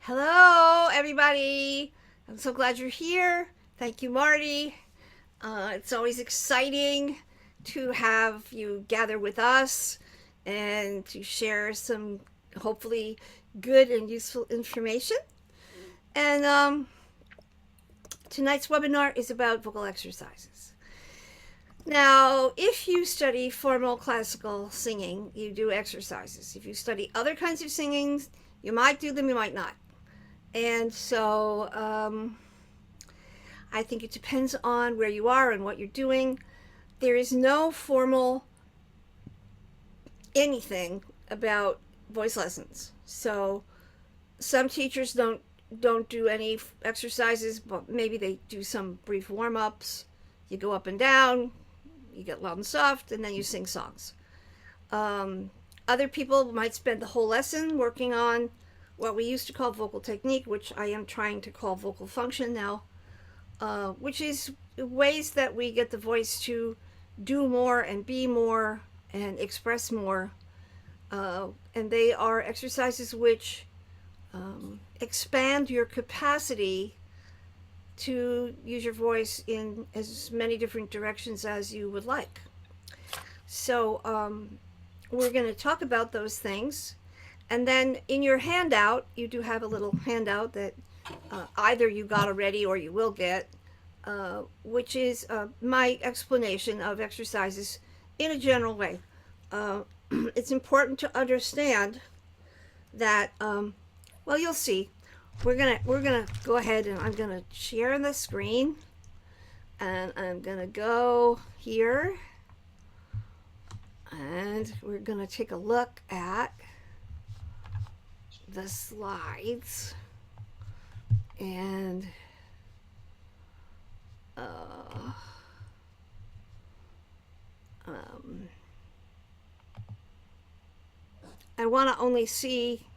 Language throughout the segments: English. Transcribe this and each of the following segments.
Hello, everybody. I'm so glad you're here. Thank you, Marty. It's always exciting to have you gather with us and to share some hopefully good and useful information. And tonight's webinar is about vocal exercises. Now, if you study formal classical singing, you do exercises. If you study other kinds of singing, you might do them, you might not. And so I think it depends on where you are and what you're doing. There is no formal anything about voice lessons. So some teachers don't do any exercises, but maybe they do some brief warm-ups. You go up and down, you get loud and soft, and then you sing songs. Other people might spend the whole lesson working on what we used to call vocal technique, which I am trying to call vocal function now, which is ways that we get the voice to do more and be more and express more. And they are exercises which expand your capacity to use your voice in as many different directions as you would like. So we're going to talk about those things. And then in your handout, you do have a little handout that either you got already or you will get, which is my explanation of exercises in a general way. It's important to understand that, well, you'll see. We're gonna go ahead and I'm gonna share the screen, and I'm gonna go here, and we're gonna take a look at the slides, and I want to only see,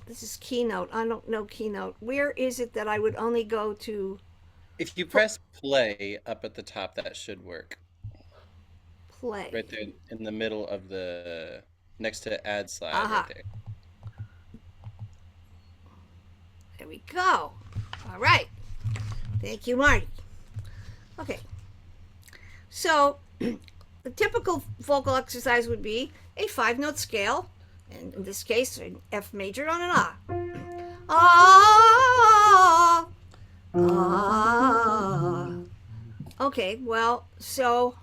this is Keynote. I don't know Keynote. Where is it that I would only go to? If you press play up at the top, that should work. Play. Right there in the middle of next to add slide right Aha. there. There we go. All right. Thank you, Marty. Okay. So the typical vocal exercise would be a 5-note scale, and in this case, an F major on an ah. Ah. Ah. Okay, well, so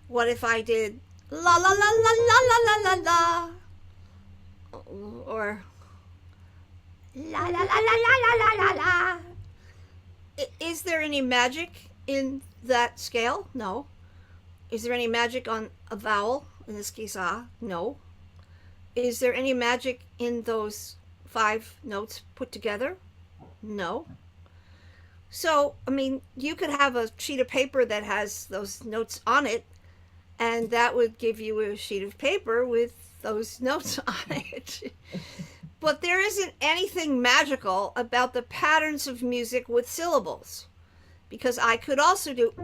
what if I did la la la la la la la la, or la la la la la la la la? Is there any magic in that scale? No. Is there any magic on a vowel? In this case, ah. No. Is there any magic in those 5 notes put together? No. So, I mean, you could have a sheet of paper that has those notes on it, and that would give you a sheet of paper with those notes on it. But there isn't anything magical about the patterns of music with syllables. Because I could also do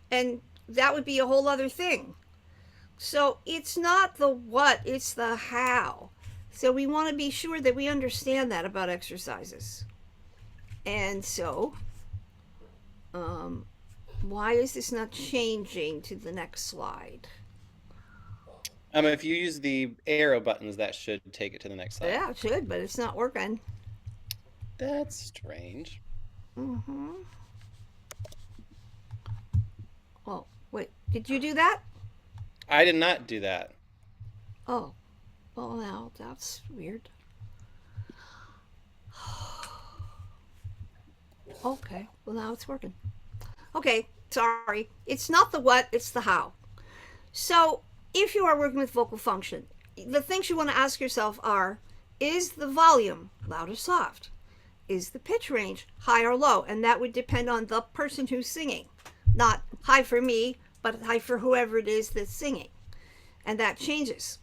and that would be a whole other thing. So it's not the what, it's the how. So we want to be sure that we understand that about exercises. And so, why is this not changing to the next slide? If you use the arrow buttons, that should take it to the next slide. Yeah, it should, but it's not working. That's strange. Mm-hmm. Oh, wait, did you do that? I did not do that. Oh, well, now that's weird. Okay, well, now it's working. Okay, sorry. It's not the what, it's the how. So, if you are working with vocal function, the things you want to ask yourself are, is the volume loud or soft? Is the pitch range high or low? And that would depend on the person who's singing. Not high for me, but high for whoever it is that's singing. And that changes.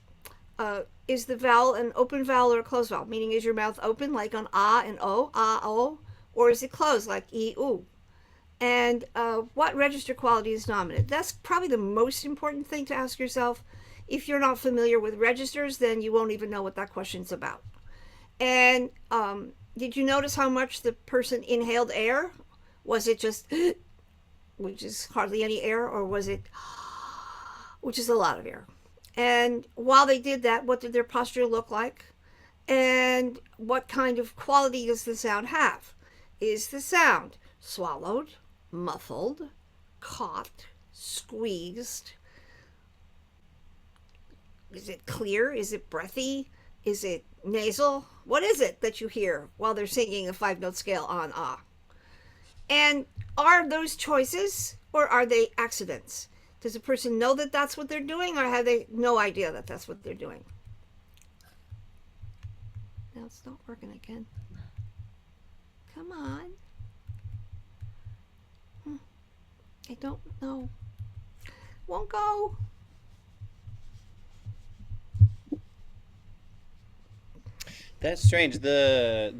Is the vowel an open vowel or a closed vowel? Meaning, is your mouth open like on ah and o, or is it closed like e, oo? And what register quality is dominant? That's probably the most important thing to ask yourself. If you're not familiar with registers, then you won't even know what that question's about. And did you notice how much the person inhaled air? Was it just, which is hardly any air, or was it, which is a lot of air? And while they did that, what did their posture look like? And what kind of quality does the sound have? Is the sound swallowed, muffled, caught, squeezed? Is it clear? Is it breathy? Is it nasal? What is it that you hear while they're singing a 5 note scale on ah? And are those choices or are they accidents? Does a person know that that's what they're doing, or have they no idea that that's what they're doing? Now it's not working again. Come on. I don't know. Won't go. That's strange. The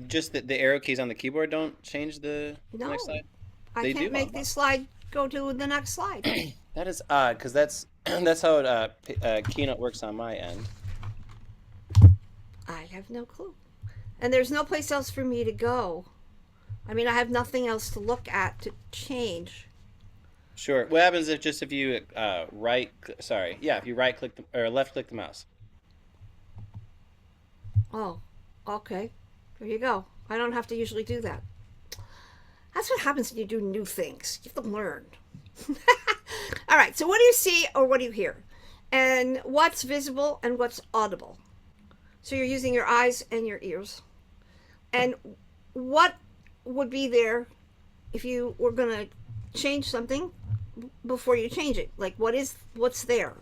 arrow keys on the keyboard don't change the No, next slide. I They can't do. make this slide go to the next slide. That is odd because that's that's how Keynote works on my end. I have no clue. And there's no place else for me to go. I mean, I have nothing else to look at to change. Sure. What happens if you if you right click or left click the mouse? Oh, okay. There you go. I don't have to usually do that. That's what happens when you do new things. You have to learn. All right, so what do you see or what do you hear? And what's visible and what's audible? So you're using your eyes and your ears. And what would be there if you were going to change something before you change it? Like what's there?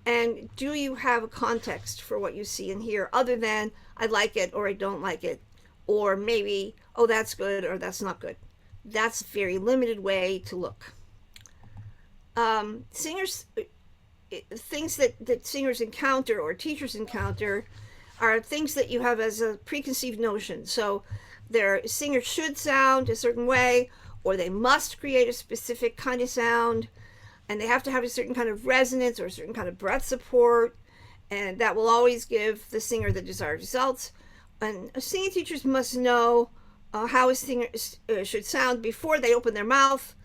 And do you have a context for what you see and hear other than I like it or I don't like it, or maybe, oh, that's good or that's not good? That's a very limited way to look. Singers, things that singers encounter or teachers encounter are things that you have as a preconceived notion. So their singers should sound a certain way, or they must create a specific kind of sound, and they have to have a certain kind of resonance or a certain kind of breath support, and that will always give the singer the desired results. And singing teachers must know how a singer should sound before they open their mouth,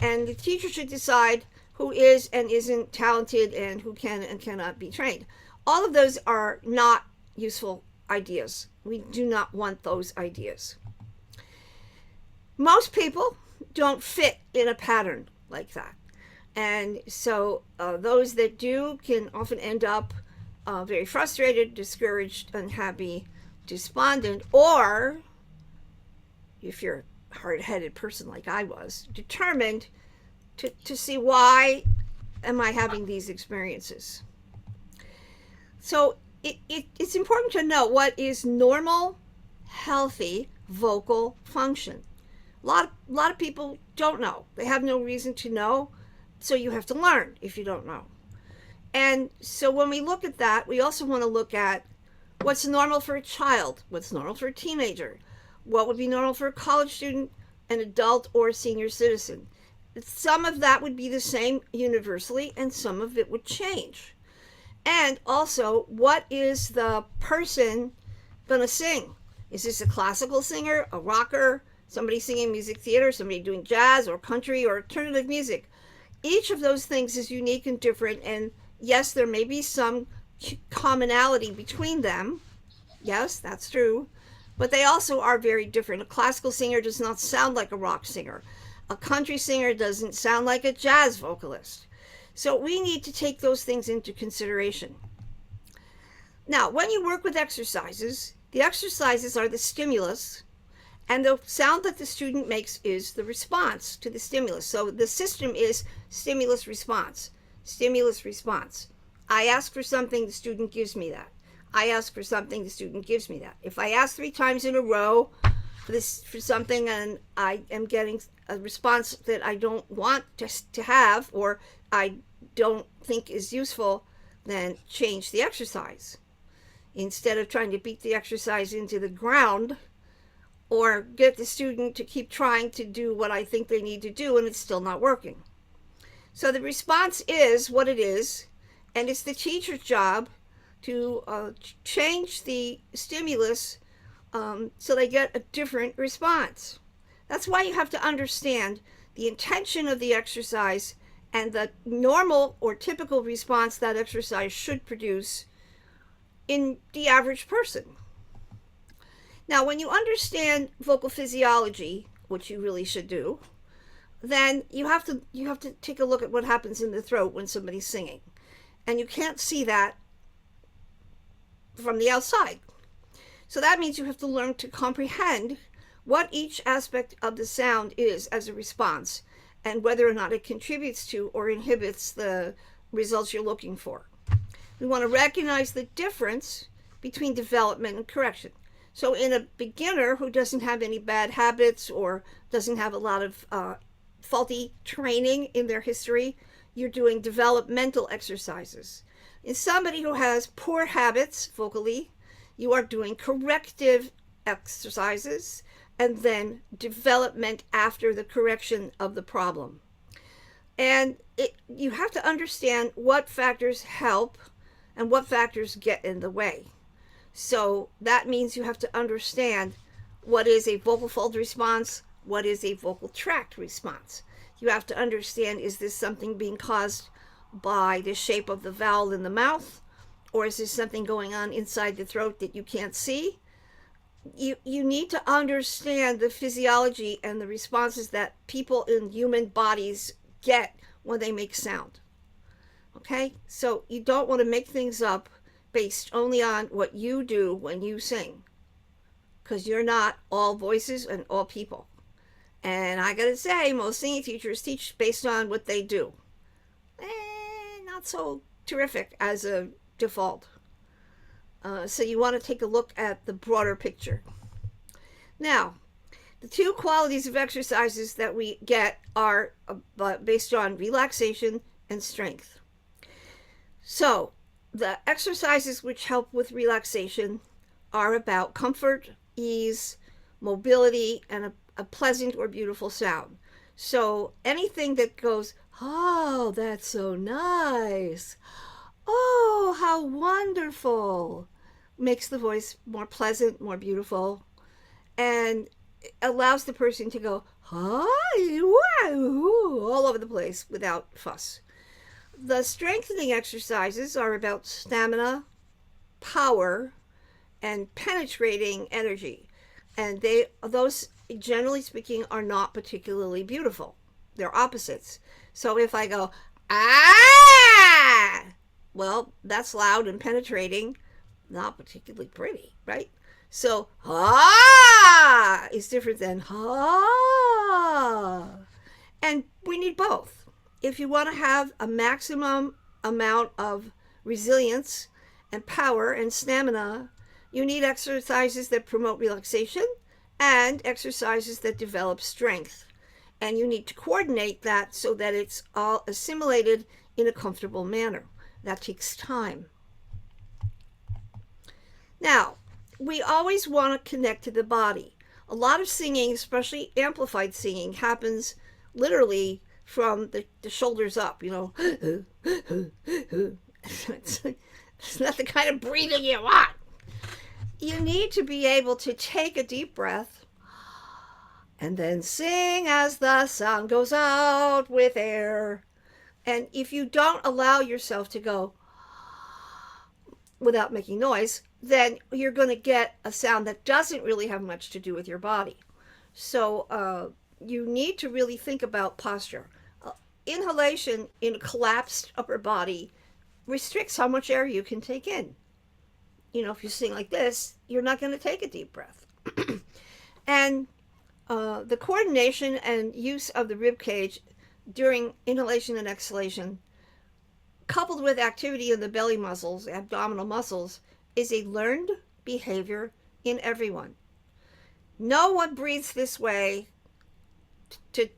and the teacher should decide who is and isn't talented and who can and cannot be trained. All of those are not useful ideas. We do not want those ideas. Most people don't fit in a pattern like that. And so those that do can often end up very frustrated, discouraged, unhappy, despondent, or if you're a hard-headed person like I was, determined to see why am I having these experiences. So it's important to know what is normal, healthy vocal function. A lot of people don't know. They have no reason to know, so you have to learn if you don't know. And so when we look at that, we also want to look at what's normal for a child, what's normal for a teenager, what would be normal for a college student, an adult, or a senior citizen. Some of that would be the same universally, and some of it would change. And also, what is the person going to sing? Is this a classical singer, a rocker, somebody singing music theater, somebody doing jazz or country or alternative music? Each of those things is unique and different, and yes, there may be some commonality between them. Yes, that's true. But they also are very different. A classical singer does not sound like a rock singer. A country singer doesn't sound like a jazz vocalist. So we need to take those things into consideration. Now, when you work with exercises, the exercises are the stimulus, and the sound that the student makes is the response to the stimulus. So the system is stimulus response, stimulus response. I ask for something, the student gives me that. I ask for something, the student gives me that. If I ask 3 times in a row for something and I am getting a response that I don't want to have, or I don't think is useful, then change the exercise. Instead of trying to beat the exercise into the ground, or get the student to keep trying to do what I think they need to do and it's still not working. So the response is what it is, And it's the teacher's job to change the stimulus so they get a different response. That's why you have to understand the intention of the exercise and the normal or typical response that exercise should produce in the average person. Now, when you understand vocal physiology, which you really should do, then you have to take a look at what happens in the throat when somebody's singing. And you can't see that from the outside. So that means you have to learn to comprehend what each aspect of the sound is as a response and whether or not it contributes to or inhibits the results you're looking for. We want to recognize the difference between development and correction. So in a beginner who doesn't have any bad habits or doesn't have a lot of faulty training in their history, you're doing developmental exercises. In somebody who has poor habits vocally, you are doing corrective exercises and then development after the correction of the problem. And you have to understand what factors help and what factors get in the way. So that means you have to understand what is a vocal fold response, what is a vocal tract response. You have to understand, is this something being caused by the shape of the vowel in the mouth, or is there something going on inside the throat that you can't see? You need to understand the physiology and the responses that people in human bodies get when they make sound. Okay? So you don't want to make things up based only on what you do when you sing, because you're not all voices and all people. And I gotta say, most singing teachers teach based on what they do. Not so terrific as a default. So you want to take a look at the broader picture. Now, the two qualities of exercises that we get are based on relaxation and strength. So the exercises which help with relaxation are about comfort, ease, mobility, and a pleasant or beautiful sound. So anything that goes, oh, that's so nice. Oh, how wonderful, makes the voice more pleasant, more beautiful, and allows the person to go, hi, all over the place without fuss. The strengthening exercises are about stamina, power, and penetrating energy. And those, generally speaking, are not particularly beautiful. They're opposites. So if I go, ah, well, that's loud and penetrating, not particularly pretty, right? So, ah is different than ah. And we need both. If you want to have a maximum amount of resilience and power and stamina, you need exercises that promote relaxation and exercises that develop strength. And you need to coordinate that so that it's all assimilated in a comfortable manner. That takes time. Now, we always want to connect to the body. A lot of singing, especially amplified singing, happens literally from the shoulders up, you know. It's not the kind of breathing you want. You need to be able to take a deep breath and then sing as the sound goes out with air. And if you don't allow yourself to go without making noise, then you're going to get a sound that doesn't really have much to do with your body. So you need to really think about posture. Inhalation in a collapsed upper body restricts how much air you can take in. You know, if you sing like this, you're not going to take a deep breath. And the coordination and use of the rib cage during inhalation and exhalation, coupled with activity in the belly muscles, abdominal muscles, is a learned behavior in everyone. No one breathes this way to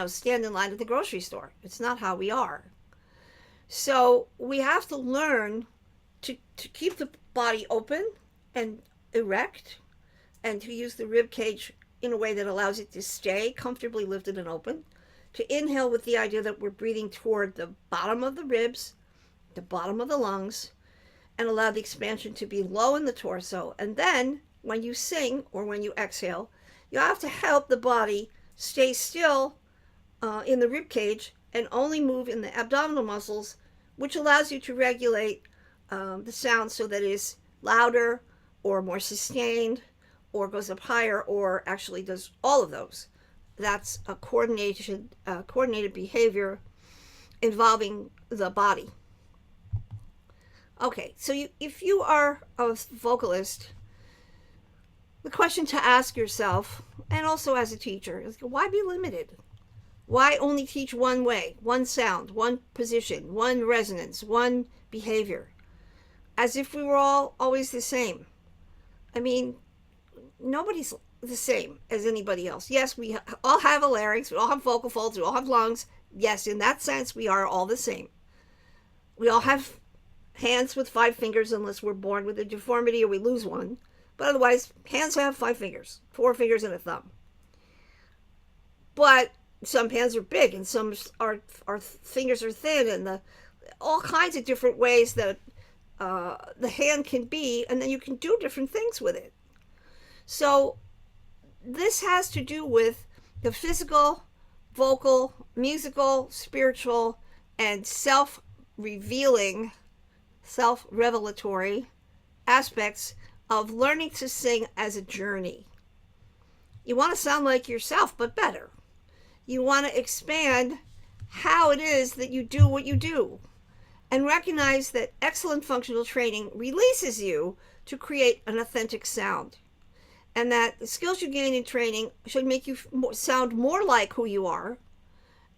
stand in line at the grocery store. It's not how we are. So we have to learn to keep the body open and erect, and to use the rib cage in a way that allows it to stay comfortably lifted and open, to inhale with the idea that we're breathing toward the bottom of the ribs the bottom of the lungs, and allow the expansion to be low in the torso. And then when you sing or when you exhale, you have to help the body stay still in the rib cage and only move in the abdominal muscles, which allows you to regulate the sound so that it is louder or more sustained or goes up higher or actually does all of those. That's a coordinated behavior involving the body. Okay, so if you are a vocalist, the question to ask yourself, and also as a teacher, is why be limited? Why only teach one way, one sound, one position, one resonance, one behavior? As if we were all always the same. I mean, nobody's the same as anybody else. Yes, we all have a larynx, we all have vocal folds, we all have lungs. Yes, in that sense, we are all the same. We all have hands with 5 fingers unless we're born with a deformity or we lose one. But otherwise, hands have 5 fingers, 4 fingers and a thumb. But some hands are big and some are fingers are thin, and all kinds of different ways that the hand can be, and then you can do different things with it. So this has to do with the physical, vocal, musical, spiritual, and self-revealing, self-revelatory aspects of learning to sing as a journey. You want to sound like yourself, but better. You want to expand how it is that you do what you do, and recognize that excellent functional training releases you to create an authentic sound, and that the skills you gain in training should make you sound more like who you are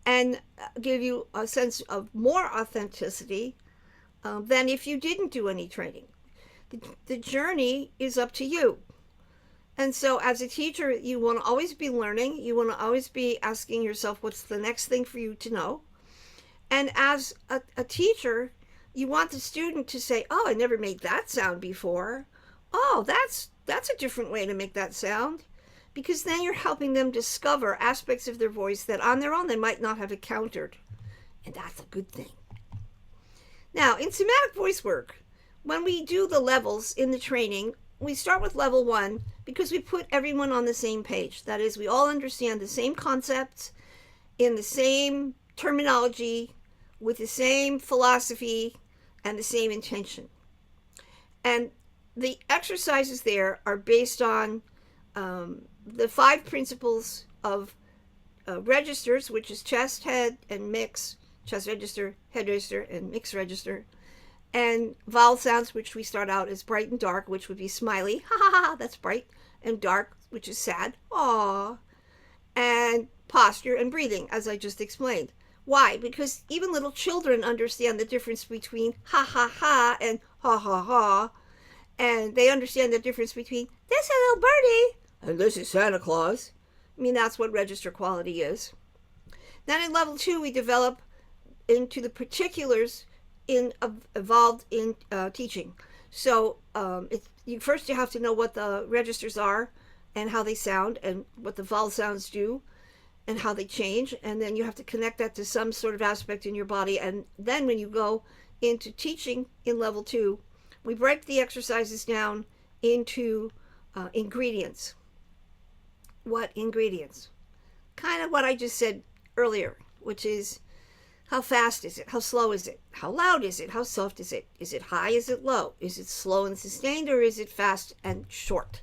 and give you a sense of more authenticity than if you didn't do any training. The journey is up to you. And so as a teacher, you want to always be learning. You want to always be asking yourself, what's the next thing for you to know? And as a teacher, you want the student to say, oh, I never made that sound before. Oh, that's a different way to make that sound. Because then you're helping them discover aspects of their voice that on their own they might not have encountered. And that's a good thing. Now, in somatic voice work, when we do the levels in the training, we start with level 1 because we put everyone on the same page. That is, we all understand the same concepts in the same terminology with the same philosophy and the same intention. And the exercises there are based on the 5 principles of registers, which is chest, head, and mix, chest register, head register, and mix register, and vowel sounds, which we start out as bright and dark, which would be smiley, ha ha ha, that's bright, and dark, which is sad, aw, and posture and breathing, as I just explained. Why? Because even little children understand the difference between ha ha ha and ha ha ha, and they understand the difference between this is a little birdie and this is Santa Claus. I mean, that's what register quality is. Then in level 2, we develop into the particulars involved in teaching. So first you have to know what the registers are and how they sound and what the vowel sounds do and how they change, and then you have to connect that to some sort of aspect in your body. And then when you go into teaching in level 2, we break the exercises down into ingredients. What ingredients? Kind of what I just said earlier, which is, how fast is it? How slow is it? How loud is it? How soft is it? Is it high? Is it low? Is it slow and sustained, or is it fast and short?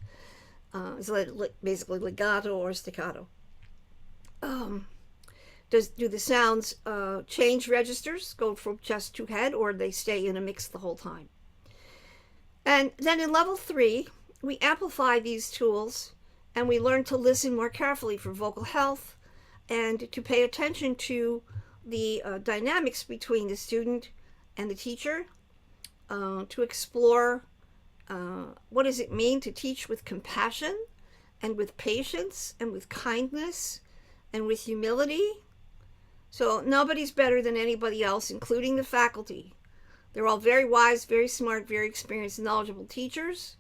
Is it basically legato or staccato? Do the sounds change registers, go from chest to head, or they stay in a mix the whole time? And then in level 3, we amplify these tools and we learn to listen more carefully for vocal health and to pay attention to the dynamics between the student and the teacher, to explore what does it mean to teach with compassion and with patience and with kindness and with humility. So nobody's better than anybody else, including the faculty. They're all very wise, very smart, very experienced, knowledgeable teachers,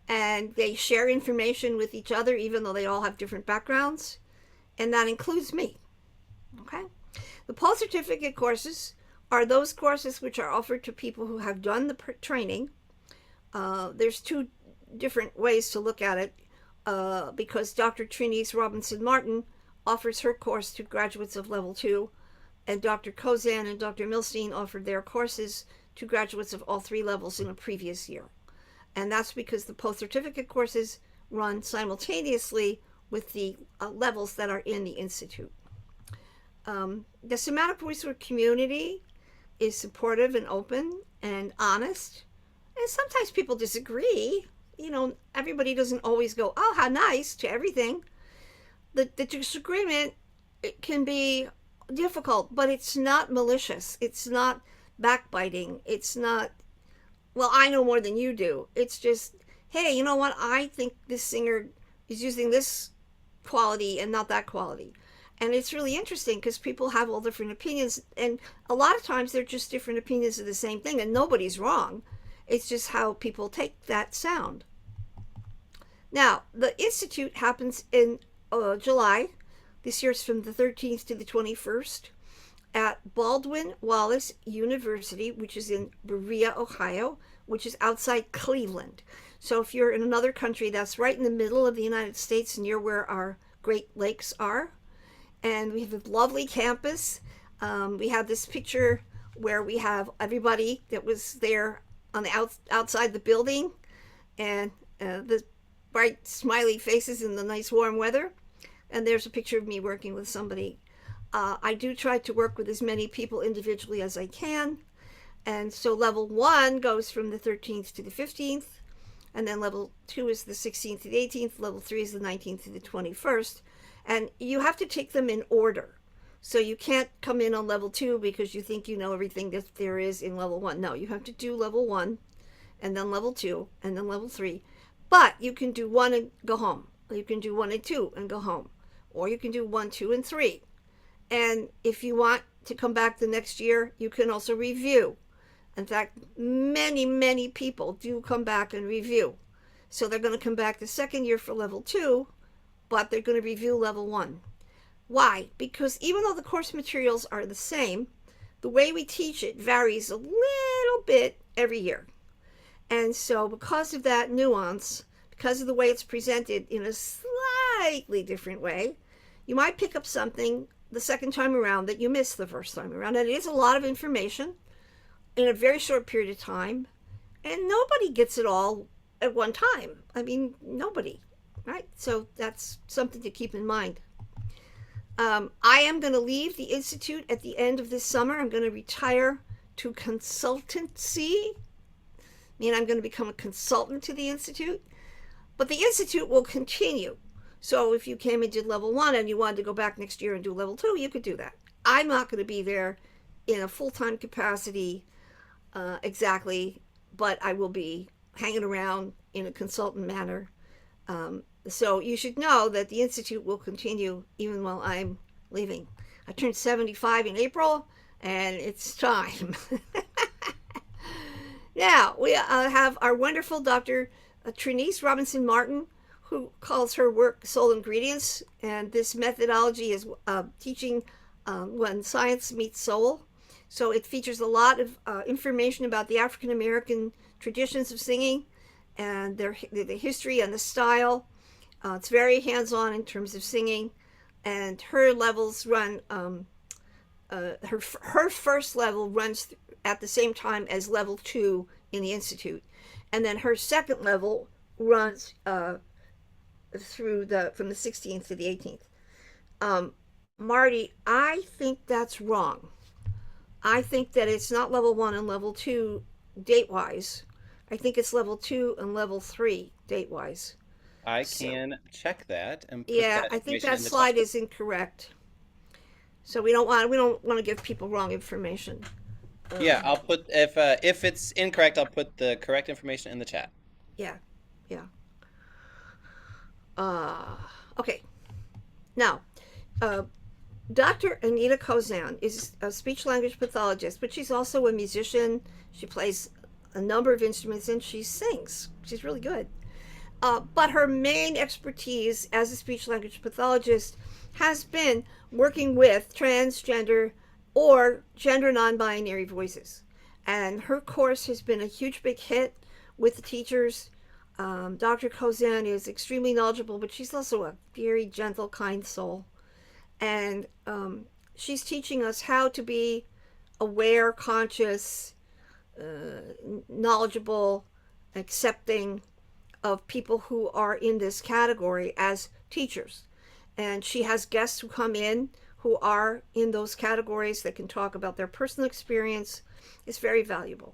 and they share information with each other even though they all have different backgrounds, and that includes me. Okay? The post-certificate courses are those courses which are offered to people who have done the training. There's two different ways to look at it, because Dr. Trinice Robinson Martin offers her course to graduates of level 2, and Dr. Kozan and Dr. Milstein offered their courses to graduates of all 3 levels in a previous year. And that's because the post-certificate courses run simultaneously with the levels that are in the Institute. The Somatic Voicework community is supportive and open and honest. And sometimes people disagree. Everybody doesn't always go, oh, how nice, to everything. The disagreement, it can be difficult, but it's not malicious. It's not backbiting. It's not, well, I know more than you do. It's just, hey, you know what? I think this singer is using this quality and not that quality. And it's really interesting because people have all different opinions. And a lot of times they're just different opinions of the same thing, and nobody's wrong. It's just how people take that sound. Now, the Institute happens in July. This year it's from the 13th to the 21st at Baldwin Wallace University, which is in Berea, Ohio, which is outside Cleveland. So if you're in another country, that's right in the middle of the United States, near where our Great Lakes are. And we have a lovely campus. We have this picture where we have everybody that was there on the outside the building, and the bright smiley faces in the nice warm weather. And there's a picture of me working with somebody. I do try to work with as many people individually as I can. And so level 1 goes from the 13th to the 15th, and then level 2 is the 16th to the 18th, level 3 is the 19th to the 21st. And you have to take them in order. So you can't come in on level 2 because you think you know everything that there is in level 1. No, you have to do level 1, and then level 2, and then level 3. But you can do 1 and go home. You can do 1 and 2 and go home. Or you can do 1, 2, and 3. And if you want to come back the next year, you can also review. In fact, many, many people do come back and review. So they're going to come back the second year for level 2, but they're going to review level 1. Why? Because even though the course materials are the same, the way we teach it varies a little bit every year. And so because of that nuance, because of the way it's presented in a slightly different way, you might pick up something the second time around that you missed the first time around. And it is a lot of information in a very short period of time, and nobody gets it all at one time. I mean, nobody, right? So that's something to keep in mind. I am going to leave the Institute at the end of this summer. I'm going to retire to consultancy. I mean, I'm going to become a consultant to the Institute. But the Institute will continue. So if you came and did level 1 and you wanted to go back next year and do level 2, you could do that. I'm not going to be there in a full-time capacity exactly, but I will be hanging around in a consultant manner. So you should know that the Institute will continue even while I'm leaving. I turned 75 in April, and it's time. Now, we have our wonderful Dr. Trinice Robinson Martin, who calls her work Soul Ingredients, and this methodology is teaching when science meets soul. So it features a lot of information about the African American traditions of singing and the history and the style. It's very hands-on in terms of singing, and her levels run. Her first level runs at the same time as level 2 in the Institute, and then her second level runs from the 16th to the 18th. Marty, I think that's wrong. I think that it's not level 1 and level 2 date-wise. I think it's level 2 and level 3 date-wise. I can check that and put yeah, that I think information that in the slide chat. is incorrect. So we don't want to give people wrong information. Yeah, I'll put if it's incorrect, I'll put the correct information in the chat. Yeah. Okay. Now, Dr. Anita Kozan is a speech-language pathologist, but she's also a musician. She plays a number of instruments, and she sings. She's really good. But her main expertise as a speech-language pathologist has been working with transgender or gender non-binary voices. And her course has been a huge big hit with the teachers. Dr. Kozan is extremely knowledgeable, but she's also a very gentle, kind soul. And she's teaching us how to be aware, conscious, knowledgeable, accepting of people who are in this category as teachers. And she has guests who come in who are in those categories that can talk about their personal experience. It's very valuable.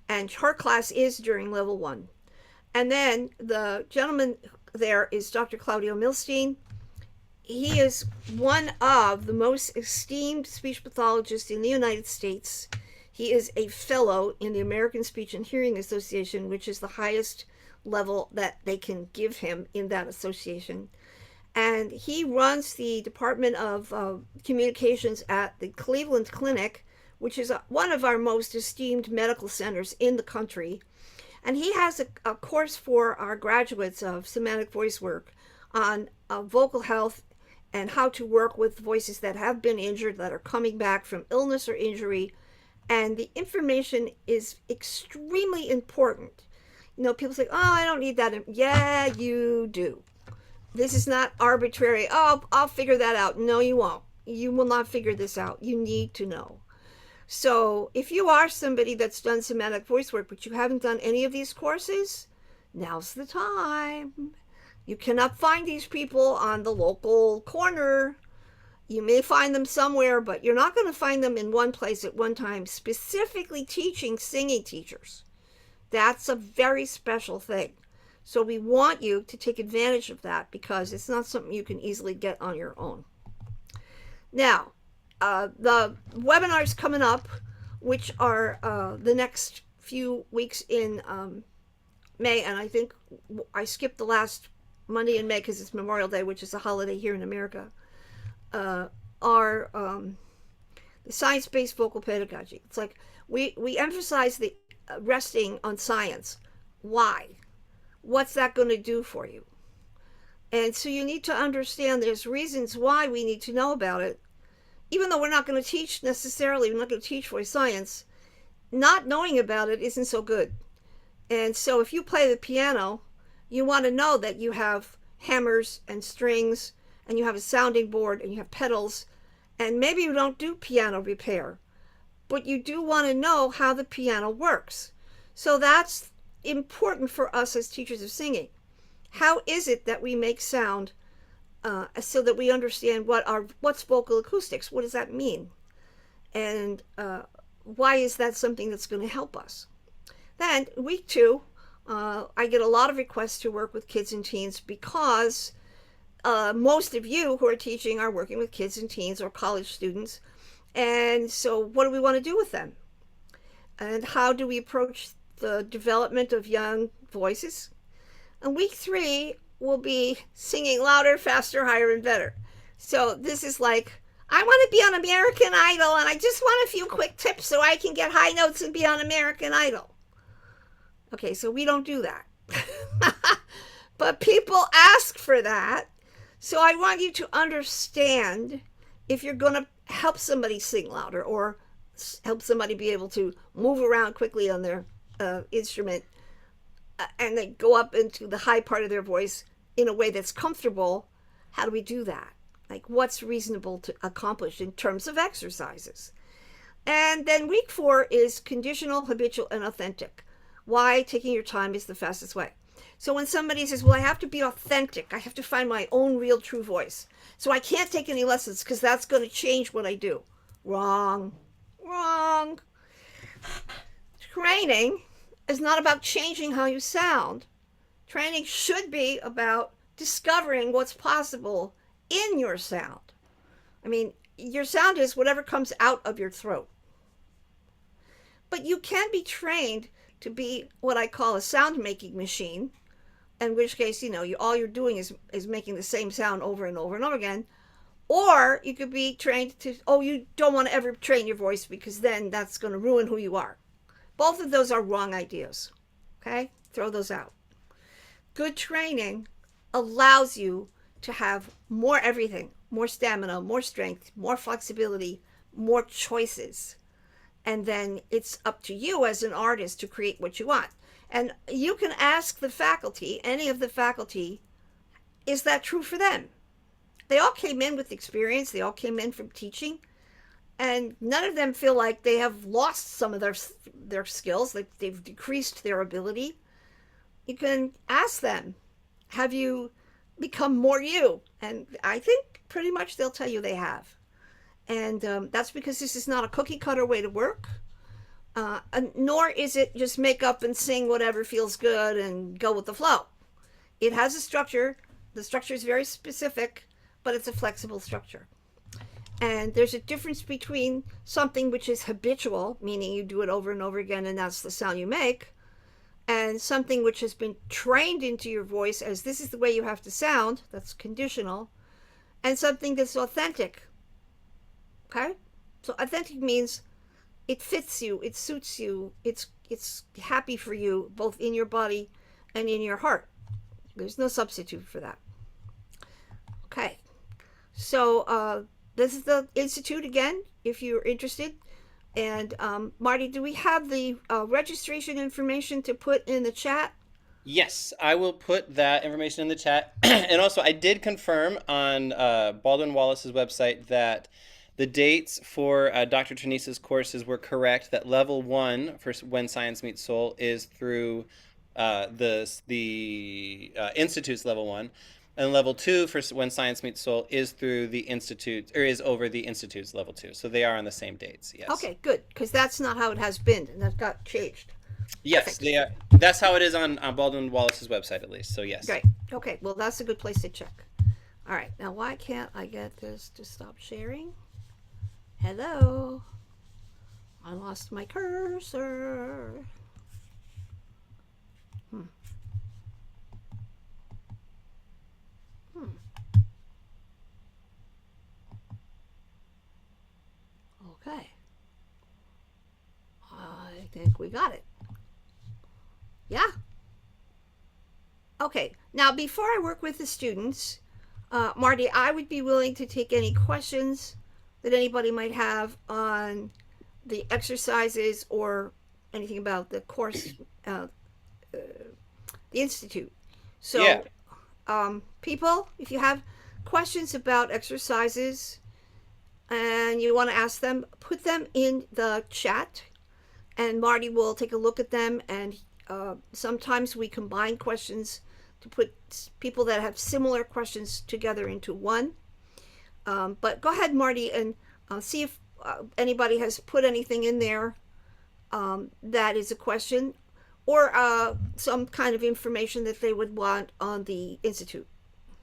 And her class is during level 1. And then the gentleman there is Dr. Claudio Milstein. He is one of the most esteemed speech pathologists in the United States. He is a fellow in the American Speech and Hearing Association, which is the highest level that they can give him in that association. And he runs the Department of Communications at the Cleveland Clinic, which is one of our most esteemed medical centers in the country. And he has a course for our graduates of Somatic Voicework on vocal health and how to work with voices that have been injured, that are coming back from illness or injury. And the information is extremely important. You know, people say, oh, I don't need that. Yeah, you do. This is not arbitrary. Oh, I'll figure that out. No, you won't. You will not figure this out. You need to know. So if you are somebody that's done somatic voice work, but you haven't done any of these courses, now's the time. You cannot find these people on the local corner. You may find them somewhere, but you're not going to find them in one place at one time, specifically teaching singing teachers. That's a very special thing. So we want you to take advantage of that because it's not something you can easily get on your own. Now, the webinars coming up, which are the next few weeks in May, and I think I skipped the last Monday in May because it's Memorial Day, which is a holiday here in America, are the science-based vocal pedagogy. It's like we emphasize the resting on science. Why? What's that going to do for you? And so you need to understand there's reasons why we need to know about it. Even though we're not going to teach necessarily, we're not going to teach voice science, not knowing about it isn't so good. And so if you play the piano, you want to know that you have hammers and strings, and you have a sounding board, and you have pedals, and maybe you don't do piano repair, but you do want to know how the piano works. So that's important for us as teachers of singing. How is it that we make sound so that we understand what's vocal acoustics? What does that mean? And why is that something that's going to help us? Then week 2, I get a lot of requests to work with kids and teens because most of you who are teaching are working with kids and teens or college students. And so what do we want to do with them? And how do we approach the development of young voices? And week 3 will be singing louder, faster, higher, and better. So this is like, I want to be on American Idol, and I just want a few quick tips so I can get high notes and be on American Idol. Okay, so we don't do that. But people ask for that. So I want you to understand if you're going to help somebody sing louder or help somebody be able to move around quickly on their instrument and then go up into the high part of their voice in a way that's comfortable, how do we do that? Like, what's reasonable to accomplish in terms of exercises? And then week 4 is conditional, habitual, and authentic. Why taking your time is the fastest way. So when somebody says, well, I have to be authentic, I have to find my own real true voice, so I can't take any lessons because that's going to change what I do. Wrong. Training is not about changing how you sound. Training should be about discovering what's possible in your sound. I mean, your sound is whatever comes out of your throat. But you can be trained to be what I call a sound making machine, in which case, all you're doing is making the same sound over and over and over again. Or you could be trained to, you don't want to ever train your voice because then that's going to ruin who you are. Both of those are wrong ideas. Okay? Throw those out. Good training allows you to have more everything, more stamina, more strength, more flexibility, more choices. And then it's up to you as an artist to create what you want. And you can ask the faculty, any of the faculty, is that true for them? They all came in with experience, they all came in from teaching, and none of them feel like they have lost some of their skills, like they've decreased their ability. You can ask them, have you become more you? And I think pretty much they'll tell you they have. And that's because this is not a cookie cutter way to work, nor is it just make up and sing whatever feels good and go with the flow. It has a structure. The structure is very specific, but it's a flexible structure. And there's a difference between something which is habitual, meaning you do it over and over again and that's the sound you make, and something which has been trained into your voice as this is the way you have to sound, that's conditional, and something that's authentic. Okay? So authentic means it fits you, it suits you, it's happy for you, both in your body and in your heart. There's no substitute for that. Okay. So this is the Institute again, if you're interested. And Marty, do we have the registration information to put in the chat? Yes, I will put that information in the chat. And also, I did confirm on Baldwin Wallace's website that the dates for Dr. Trinisa's courses were correct, that level 1 for When Science Meets Soul is through the Institute's level 1. And level 2 for When Science Meets Soul is through the Institute, or is over the Institute's level 2. So they are on the same dates, yes. Okay, good, because that's not how it has been, and that got changed. Yes, Perfect. they are. That's how it is on Baldwin Wallace's website, at least. So yes. Great. Okay, well, that's a good place to check. All right, now why can't I get this to stop sharing? Hello? I lost my cursor. Okay. I think we got it. Yeah. Okay. Now, before I work with the students, Marty, I would be willing to take any questions that anybody might have on the exercises or anything about the course, the Institute. So, Yeah. People, if you have questions about exercises and you want to ask them, put them in the chat, and Marty will take a look at them. And sometimes we combine questions to put people that have similar questions together into one. But go ahead, Marty, and see if anybody has put anything in there that is a question or some kind of information that they would want on the Institute.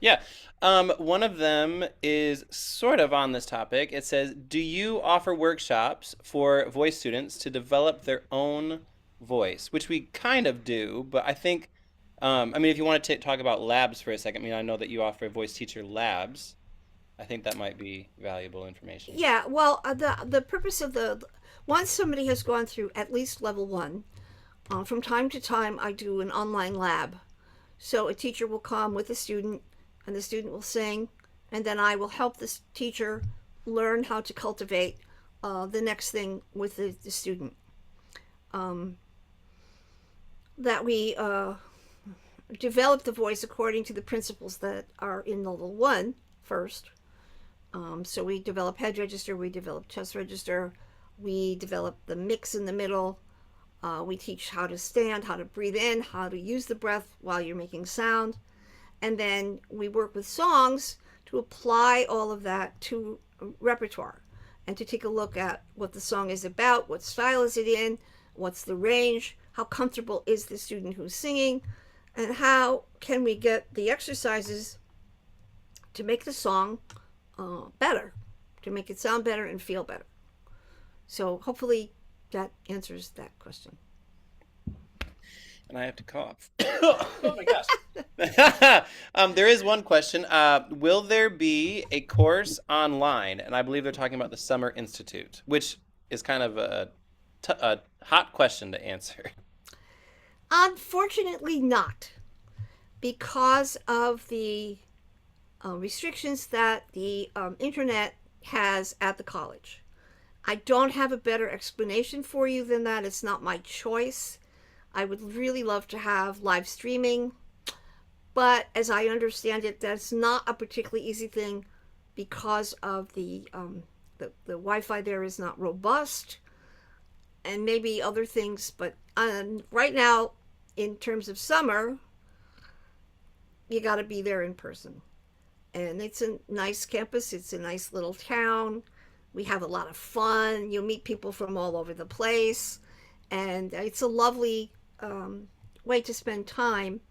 Yeah. One of them is sort of on this topic. It says, do you offer workshops for voice students to develop their own voice? Which we kind of do, but I think, I mean, if you want to talk about labs for a second, I mean, I know that you offer voice teacher labs. I think that might be valuable information. Yeah, well, the purpose of once somebody has gone through at least level 1, from time to time I do an online lab. So a teacher will come with a student, and the student will sing, and then I will help this teacher learn how to cultivate the next thing with the student. That we develop the voice according to the principles that are in level 1 first. So we develop head register, we develop chest register, we develop the mix in the middle. We teach how to stand, how to breathe in, how to use the breath while you're making sound. And then we work with songs to apply all of that to repertoire and to take a look at what the song is about, what style is it in, what's the range, how comfortable is the student who's singing, and how can we get the exercises to make the song better, to make it sound better and feel better. So hopefully that answers that question. And I have to cough. Oh my gosh. There is one question. Will there be a course online? And I believe they're talking about the Summer Institute, which is kind of a hot question to answer. Unfortunately not, because of the restrictions that the internet has at the college. I don't have a better explanation for you than that. It's not my choice. I would really love to have live streaming, but as I understand it, that's not a particularly easy thing because of the Wi-Fi there is not robust, and maybe other things. But right now, in terms of summer, you got to be there in person. And it's a nice campus. It's a nice little town. We have a lot of fun. You meet people from all over the place, and it's a lovely way to spend time.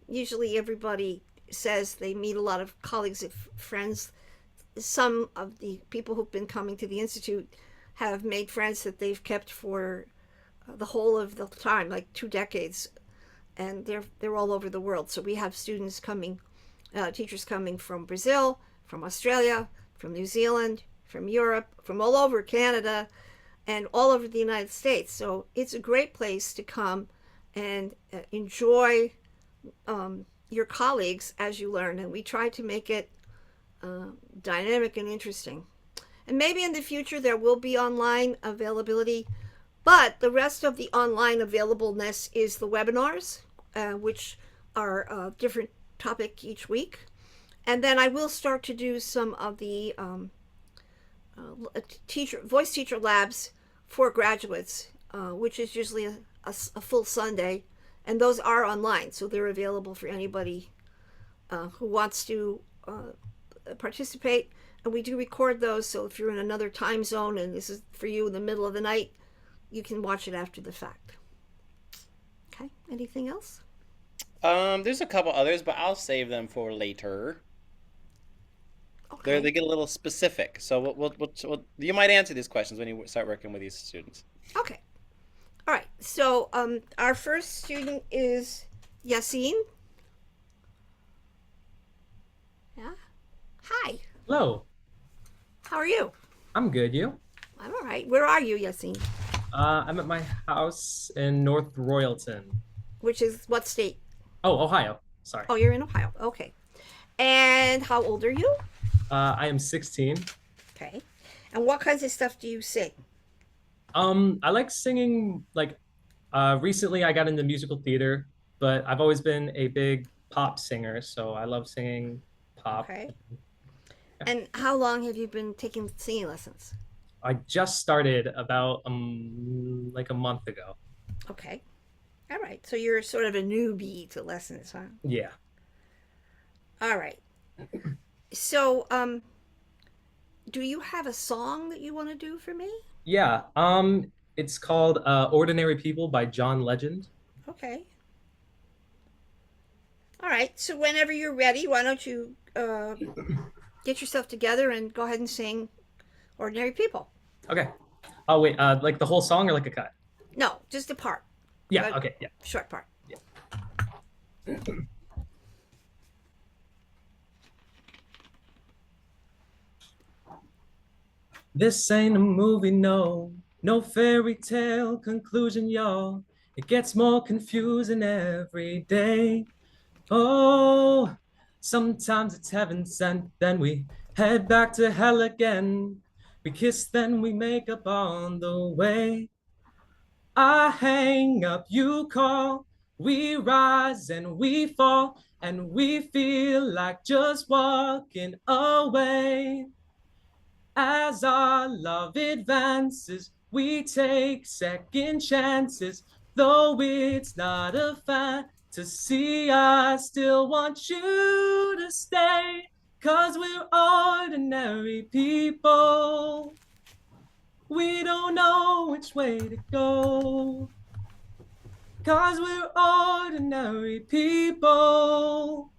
Usually, everybody says they meet a lot of colleagues and friends. Some of the people who've been coming to the Institute have made friends that they've kept for the whole of the time, like 2 decades, and they're all over the world. So we have students coming, teachers coming from Brazil, from Australia, from New Zealand, from Europe, from all over Canada, and all over the United States. So it's a great place to come and enjoy your colleagues as you learn. And we try to make it dynamic and interesting. And maybe in the future there will be online availability, but the rest of the online availableness is the webinars, which are a different topic each week. And then I will start to do some of the voice teacher labs for graduates, which is usually a full Sunday, and those are online, so they're available for anybody who wants to participate. And we do record those, so if you're in another time zone and this is for you in the middle of the night, you can watch it after the fact. Okay, anything else? There's a couple others, but I'll save them for later. Okay. They get a little specific, so you might answer these questions when you start working with these students. Okay. All right. So our first student is Yasine. Yeah. Hi. Hello, How are you? I'm good. You? I'm all right. Where are you, Yasine? I'm at my house in North Royalton. Which is what state? Oh, Ohio. Sorry. Oh, you're in Ohio. Okay. And how old are you? I am 16. Okay. And what kinds of stuff do you sing? I like singing. Recently I got into musical theater, but I've always been a big pop singer, so I love singing pop. Okay. And how long have you been taking singing lessons? I just started about like a month ago. Okay. All right. So you're sort of a newbie to lessons, huh? Yeah. All right. So, do you have a song that you want to do for me? Yeah. It's called Ordinary People by John Legend. Okay. All right. So whenever you're ready, why don't you get yourself together and go ahead and sing "Ordinary People"? Okay. Oh wait, like the whole song or like a cut? No, just a part. Yeah, okay, yeah. Short part. Yeah. This ain't a movie, no. No fairy tale conclusion, y'all. It gets more confusing every day. Oh, sometimes it's heaven sent, then we head back to hell again. We kiss, then we make up on the way. I hang up, you call. We rise and we fall, and we feel like just walking away. As our love advances, we take second chances. Though it's not a fantasy, I still want you to stay. 'Cause we're ordinary people. We don't know which way to go. 'Cause we're ordinary people.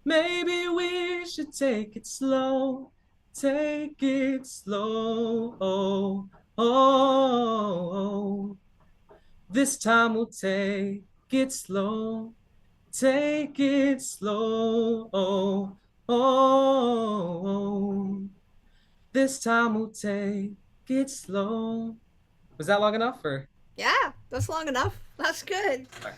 Maybe we should take it slow. Take it slow. Oh, oh, oh. This time we'll take it slow. Take it slow. Oh, oh, oh. This time we'll take it slow. Was that long enough or? Yeah, that's long enough. That's good. Right.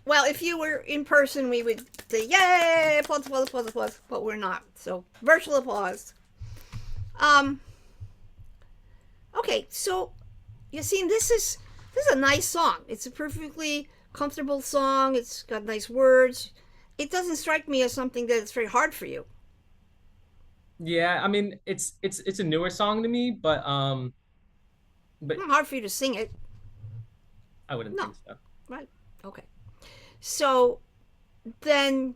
Well, if you were in person, we would say, yay, applause, applause, applause, applause, but we're not. So, virtual applause. Um, Okay, so Yasine, this is a nice song. It's a perfectly comfortable song. It's got nice words. It doesn't strike me as something that it's very hard for you. Yeah, I mean it's a newer song to me, but It's not hard for you to sing it. I wouldn't No, think so. right? Okay. So then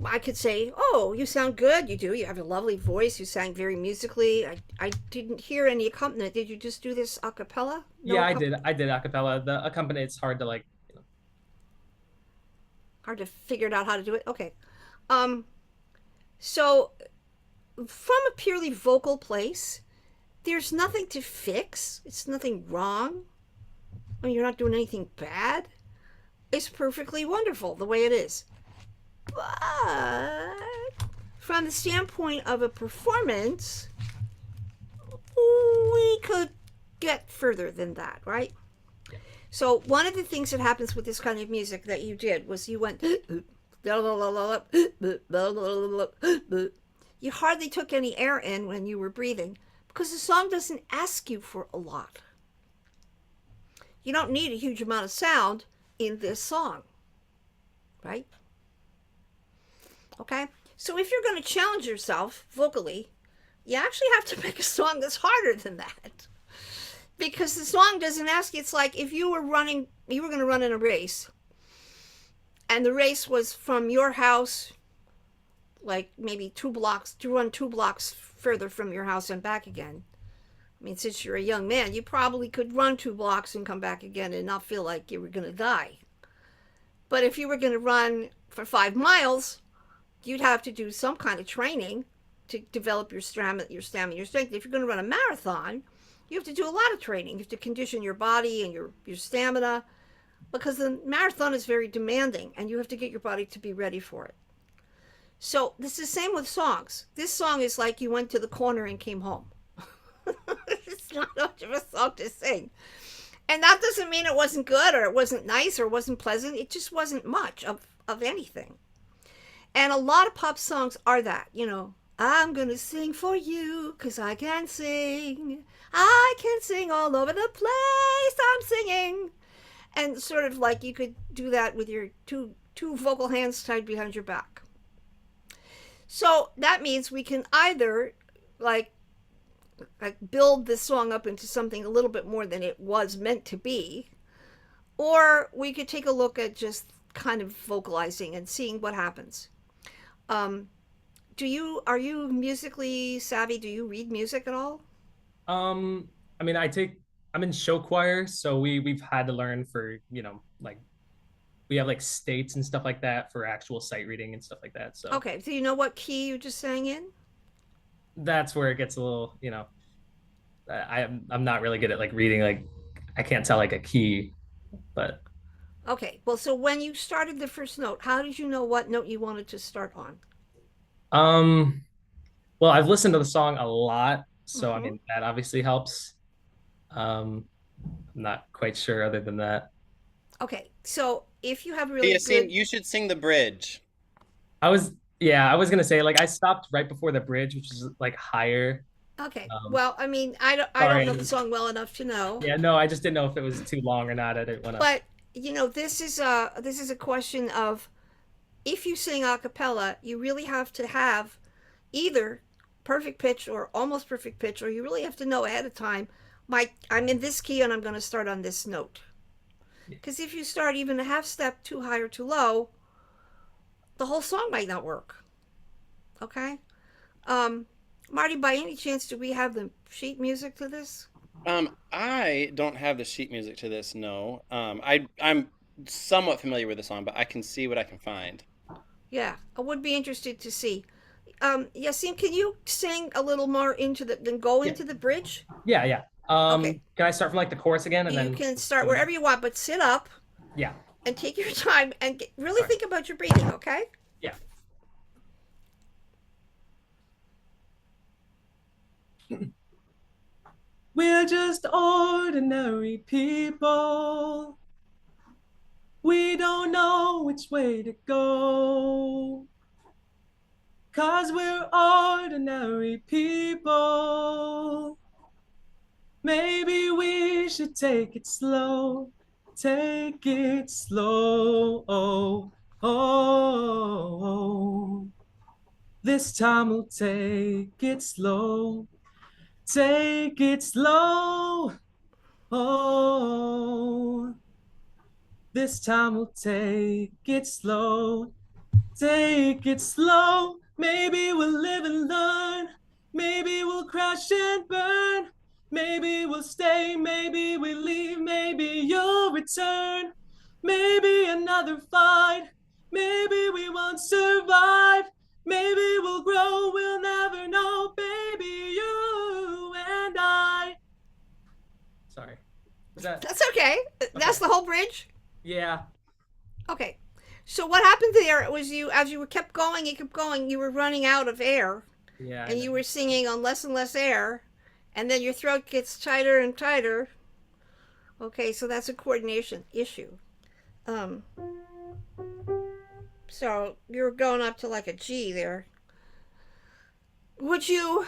I could say, "Oh, you sound good. You do. You have a lovely voice. You sang very musically. I didn't hear any accompaniment. Did you just do this a cappella? No Yeah, accompaniment. I did a cappella. The accompaniment it's hard to like, Hard to figure out how to do it. Okay. Um. So from a purely vocal place, there's nothing to fix. It's nothing wrong. I mean, you're not doing anything bad. It's perfectly wonderful the way it is. But from the standpoint of a performance, we could get further than that, right? yeah. So one of the things that happens with this kind of music that you did was you went you hardly took any air in when you were breathing because the song doesn't ask you for a lot. You don't need a huge amount of sound in this song, right? Okay? So if you're going to challenge yourself vocally, you actually have to make a song that's harder than that. Because the song doesn't ask you. It's like if you were going to run in a race, and the race was from your house, like maybe 2 blocks, to run 2 blocks further from your house and back again. I mean, since you're a young man, you probably could run 2 blocks and come back again and not feel like you were going to die. But if you were going to run for 5 miles, you'd have to do some kind of training to develop your stamina, your strength. If you're going to run a marathon, you have to do a lot of training. You have to condition your body and your stamina because the marathon is very demanding and you have to get your body to be ready for it. So this is the same with songs. This song is like you went to the corner and came home. It's not much of a song to sing. And that doesn't mean it wasn't good or it wasn't nice or it wasn't pleasant. It just wasn't much of anything. And a lot of pop songs are that, I'm gonna sing for you, 'cause I can sing. I can sing all over the place. I'm singing. And sort of like you could do that with your two vocal hands tied behind your back. So that means we can either like build this song up into something a little bit more than it was meant to be, or we could take a look at just kind of vocalizing and seeing what happens. Um, are you musically savvy? Do you read music at all? I mean I'm in show choir, so we've had to learn for, like we have like states and stuff like that for actual sight reading and stuff like that. So Okay, so you know what key you just sang in? that's where it gets a little, I'm not really good at like reading, like I can't tell like a key, but Okay, well, so when you started the first note, how did you know what note you wanted to start on? um well, I've listened to the song a lot, so I Mm-hmm. mean that obviously helps. I'm not quite sure other than that. Okay, so if you have Hey, really Yassine, good. you should sing the bridge. I was Yeah, I was gonna say like I stopped right before the bridge, which is like higher. Okay, Um, well, I mean, I don't know the sorry. song well enough to know, Yeah, no, I just didn't know if it was too long or not. I didn't want to. but this is a question of if you sing a cappella, you really have to have either perfect pitch or almost perfect pitch, or you really have to know ahead of time. I'm in this key and I'm going to start on this note. Because if you start even a half step too high or too low, the whole song might not work. Okay. Um, Marty, by any chance, do we have the sheet music to this? I don't have the sheet music to this, no. I'm somewhat familiar with the song, but I can see what I can find. Yeah, I would be interested to see. Yassine, can you sing a little more then go Yeah, into the bridge? yeah. Okay, Can I start from like the chorus again and you then? can start wherever you want, but sit up Yeah. and take your time and really All right. think about your breathing. Okay. Yeah. We're just ordinary people. We don't know which way to go. 'Cause we're ordinary people. Maybe we should take it slow. Take it slow. Oh, oh, oh. This time we'll take it slow. Take it slow. Oh, this time we'll take it slow. Take it slow. Maybe we'll live and learn. Maybe we'll crash and burn. Maybe we'll stay. Maybe we leave. Maybe you'll return. Maybe another fight. Maybe we won't survive. Maybe we'll grow. We'll never know. Baby, you and I. Sorry. Is that? That's okay. That's Okay. the whole bridge. Yeah. Okay. So what happened there was as you kept going, you were running out of air, Yeah, I and know. you were singing on less and less air, and then your throat gets tighter and tighter. Okay, so that's a coordination issue. Um, so you're going up to like a G there. Would you,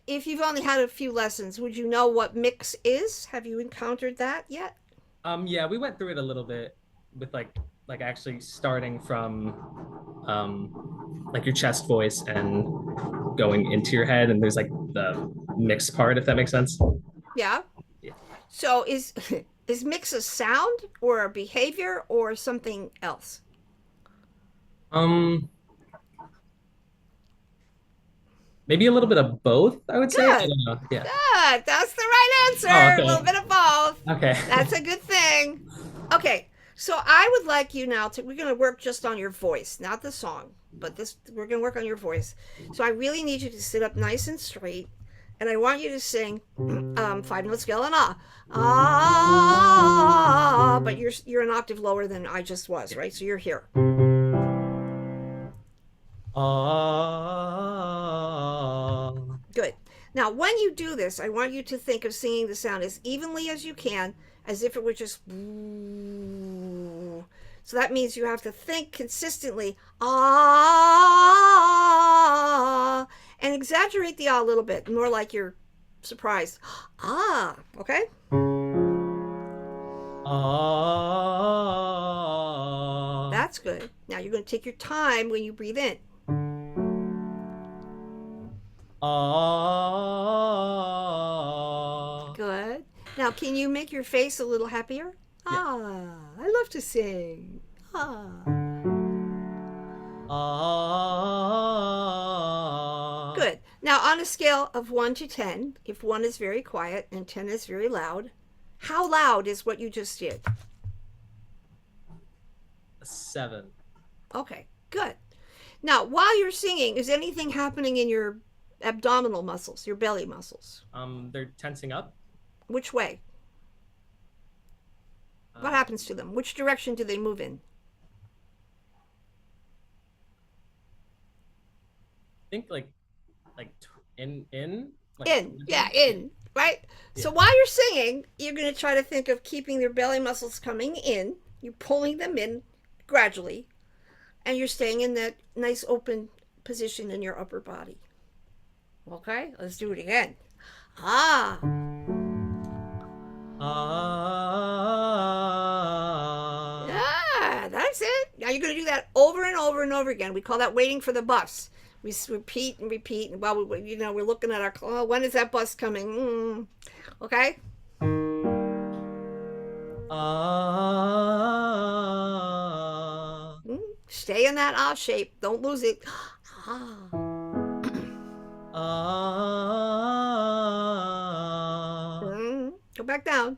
if you've only had a few lessons, would you know what mix is? Have you encountered that yet? Yeah, we went through it a little bit with like actually starting from like your chest voice and going into your head, and there's like the mix part, if that makes sense. Yeah. Yeah. So is is mix a sound or a behavior or something else? Um, Maybe a little bit of both, I would say. I Good. don't know. Yeah. Good. That's the right Oh, answer. A little okay. bit of both. Okay. That's a good thing. Okay. So I would like you now to we're going to work just on your voice, not the song, but this we're going to work on your voice. So I really need you to sit up nice and straight, and I want you to sing 5 note scale and ah, but you're an octave lower than I just was, Yeah. right? So you're here. Oh. Good. Now, when you do this, I want you to think of singing the sound as evenly as you can, as if it were just. So that means you have to think consistently, ah, and exaggerate the ah a little bit, more like you're surprised. Ah, okay? Oh. That's good. Now you're going to take your time when you breathe in. Oh. Good. Now, can you make your face a little happier? Yeah. Ah, I love to sing. Ah. Oh. Good. Now, on a scale of 1 to 10, if 1 is very quiet and 10 is very loud, how loud is what you just did? 7. Okay, good. Now, while you're singing, is anything happening in your abdominal muscles, your belly muscles? They're tensing up. Which way? What I happens to them? Which direction do they move in? think in like In. Yeah, in. Right? So Yeah. while you're singing, you're going to try to think of keeping your belly muscles coming in. You're pulling them in gradually, and you're staying in that nice open position in your upper body. Okay, let's do it again. Ah, yeah, that's it. Now you're going to do that over and over and over again. We call that waiting for the bus. We repeat and repeat, and while we're looking at our when is that bus coming? Okay. Stay in that ah shape. Don't lose it. Ah. Go back down.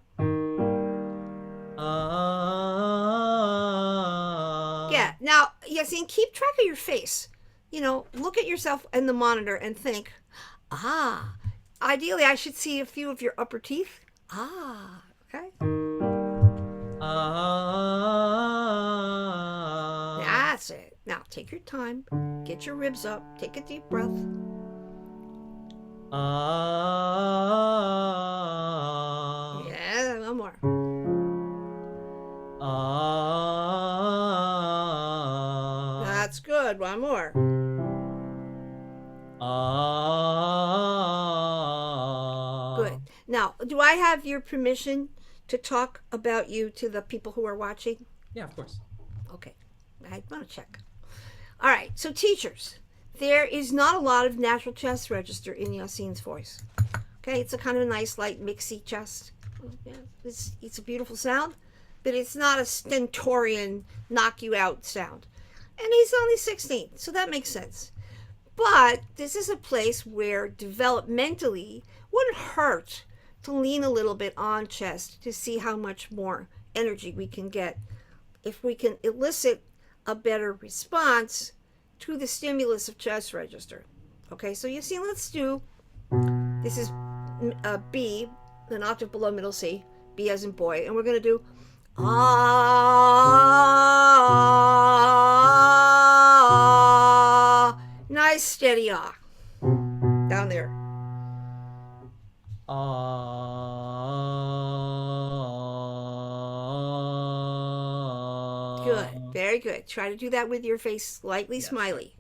Yeah. Now, Yasine, keep track of your face. Look at yourself in the monitor and think, ah. Ideally, I should see a few of your upper teeth. Ah. Okay. That's it. Now, take your time. Get your ribs up. Take a deep breath. Yeah, one more. That's good. One more. Good. Now, do I have your permission to talk about you to the people who are watching? Yeah, of course. Okay, I want to check. All right, so teachers, there is not a lot of natural chest register in Yasine's voice. Okay, it's a kind of a nice, light, mixy chest. Yeah, it's a beautiful sound, but it's not a stentorian, knock you out sound. And he's only 16, so that makes sense. But this is a place where developmentally wouldn't hurt to lean a little bit on chest to see how much more energy we can get if we can elicit a better response to the stimulus of chest register. Okay, so you see, let's do, this is B, an octave below middle C, B as in boy, and we're going to do ah, nice steady ah, down there. Good, very good. Try to do that with your face slightly smiley.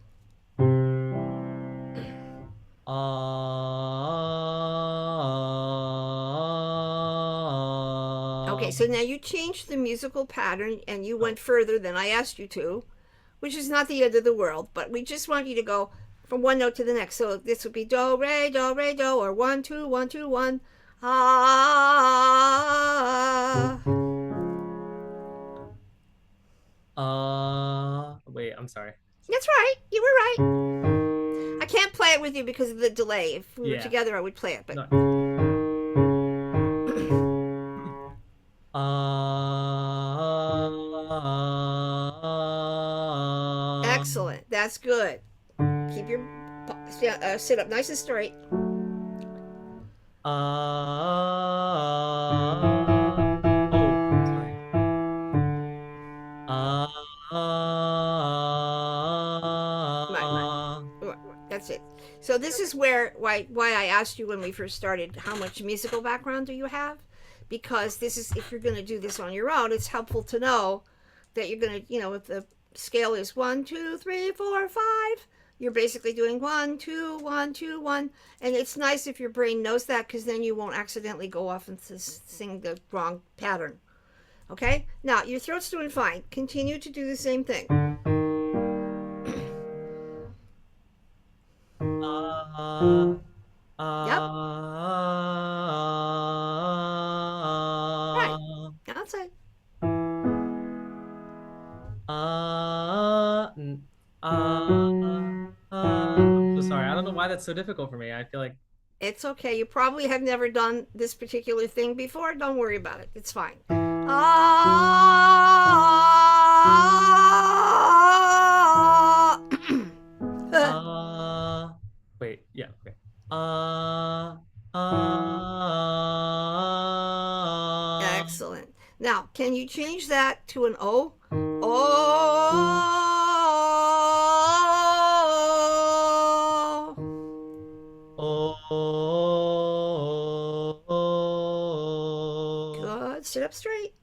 Okay, so now you changed the musical pattern and you went further than I asked you to, which is not the end of the world, but we just want you to go from one note to the next. So this would be do, re, do, or 1, 2, 1, 2, 1. Ah. Wait, I'm sorry. That's right. You were right. I can't play it with you because of the delay. If we were together, I would play it. But no. Excellent. That's good. Keep your sit up nice and straight. That's it. So this is why I asked you when we first started how much musical background do you have, because this is, if you're going to do this on your own, it's helpful to know that you're going to, if the scale is 1, 2, 3, 4, 5, you're basically doing 1, 2, 1, 2, 1, and it's nice if your brain knows that, because then you won't accidentally go off and sing the wrong pattern. Okay, now your throat's doing fine. Continue to do the same thing. Yep. Right. Outside. I'm so sorry. I don't know why that's so difficult for me. I feel like it's okay. You probably have never done this particular thing before. Don't worry about it. It's fine. Wait. Yeah. Okay. Excellent. Now, can you change that to an O? Good. Sit up straight.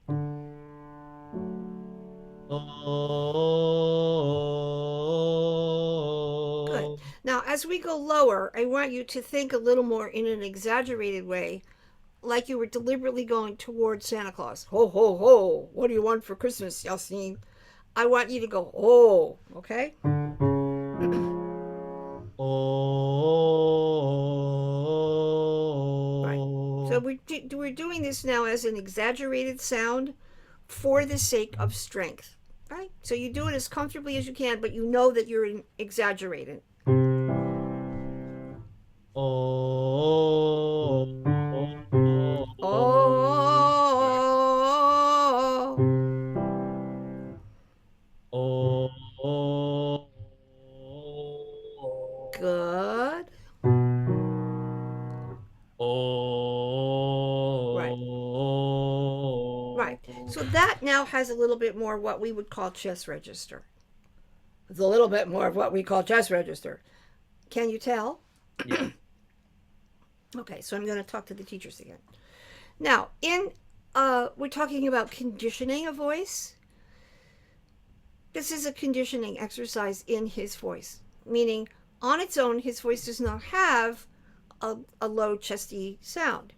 Good. Now, as we go lower, I want you to think a little more in an exaggerated way, like you were deliberately going towards Santa Claus. Ho, ho, ho. What do you want for Christmas, Yasine? I want you to go, oh, okay? Right. So we're doing this now as an exaggerated sound for the sake of strength. Right? So you do it as comfortably as you can, but you know that you're exaggerating. Good. Right. So that now has a little bit more what we would call chest register. It's a little bit more of what we call chest register. Can you tell? Yeah. Okay, so I'm going to talk to the teachers again. Now, we're talking about conditioning a voice. This is a conditioning exercise in his voice, meaning on its own, his voice does not have a low chesty sound.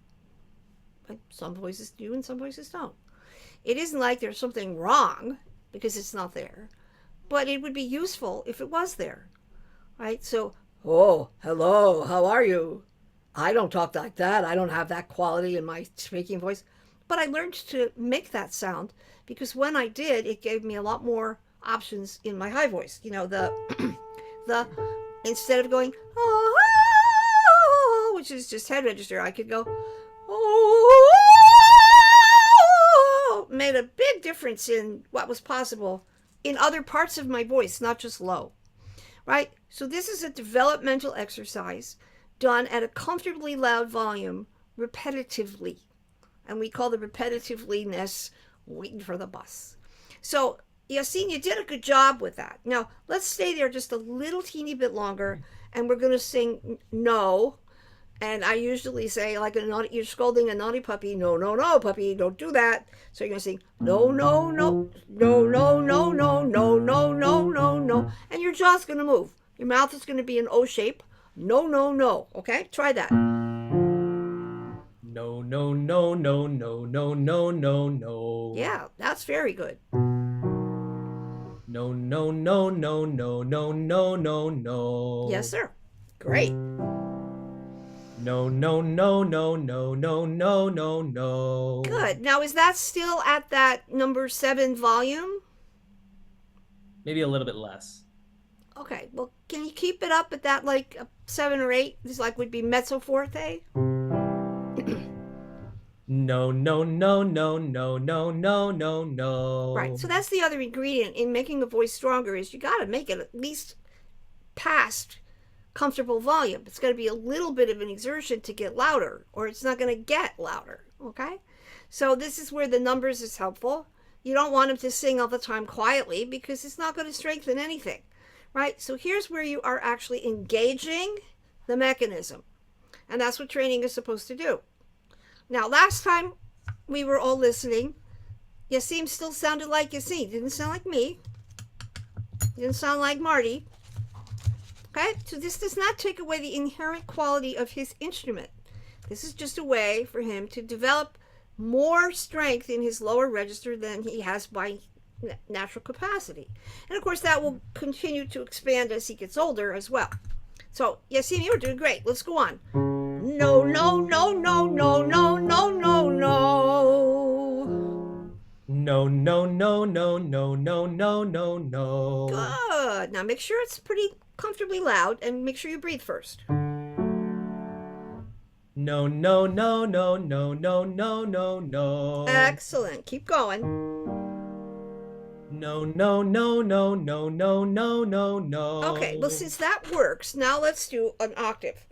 Some voices do and some voices don't. It isn't like there's something wrong because it's not there, but it would be useful if it was there, right? So, oh, hello, how are you? I don't talk like that. I don't have that quality in my speaking voice. But I learned to make that sound because when I did, it gave me a lot more options in my high voice. You know, the instead of going oh, which is just head register, I could go oh, made a big difference in what was possible in other parts of my voice, not just low, right? So this is a developmental exercise done at a comfortably loud volume repetitively. And we call the repetitiveness waiting for the bus. So, Yasine, you did a good job with that. Now, let's stay there just a little teeny bit longer, and we're going to sing no. And I usually say, like you're scolding a naughty puppy, no, no, no, puppy, don't do that. So you're going to sing, no, no, no, no, no, no, no, no, no, no, no, no. And your jaw's going to move. Your mouth is going to be an O shape. No, no, no. Okay? Try that. No, no, no, no, no, no, no, no, no. Yeah, that's very good. No, no, no, no, no, no, no, no, no. Yes, sir. Great. No, no, no, no, no, no, no, no, no. Good. Now, is that still at that number 7 volume? Maybe a little bit less. Okay. Well, can you keep it up at that like 7 or 8? This like would be mezzo forte. No, no, no, no, no, no, no, no, no. Right. So that's the other ingredient in making a voice stronger is you got to make it at least past comfortable volume. It's going to be a little bit of an exertion to get louder, or it's not going to get louder. Okay. So this is where the numbers is helpful. You don't want him to sing all the time quietly because it's not going to strengthen anything. Right. So here's where you are actually engaging the mechanism. And that's what training is supposed to do. Now, last time we were all listening, Yasine still sounded like Yasine. Didn't sound like me. Didn't sound like Marty. Okay? So this does not take away the inherent quality of his instrument. This is just a way for him to develop more strength in his lower register than he has by natural capacity. And of course, that will continue to expand as he gets older as well. So, Yasine, you were doing great. Let's go on. No, no, no, no, no, no, no, no, no. No, no, no, no, no, no, no, no, no. Good. Now make sure it's pretty comfortably loud and make sure you breathe first. No, no, no, no, no, no, no, no, no. Excellent. Keep going. No, no, no, no, no, no, no, no, no. Okay, well, since that works, now let's do an octave.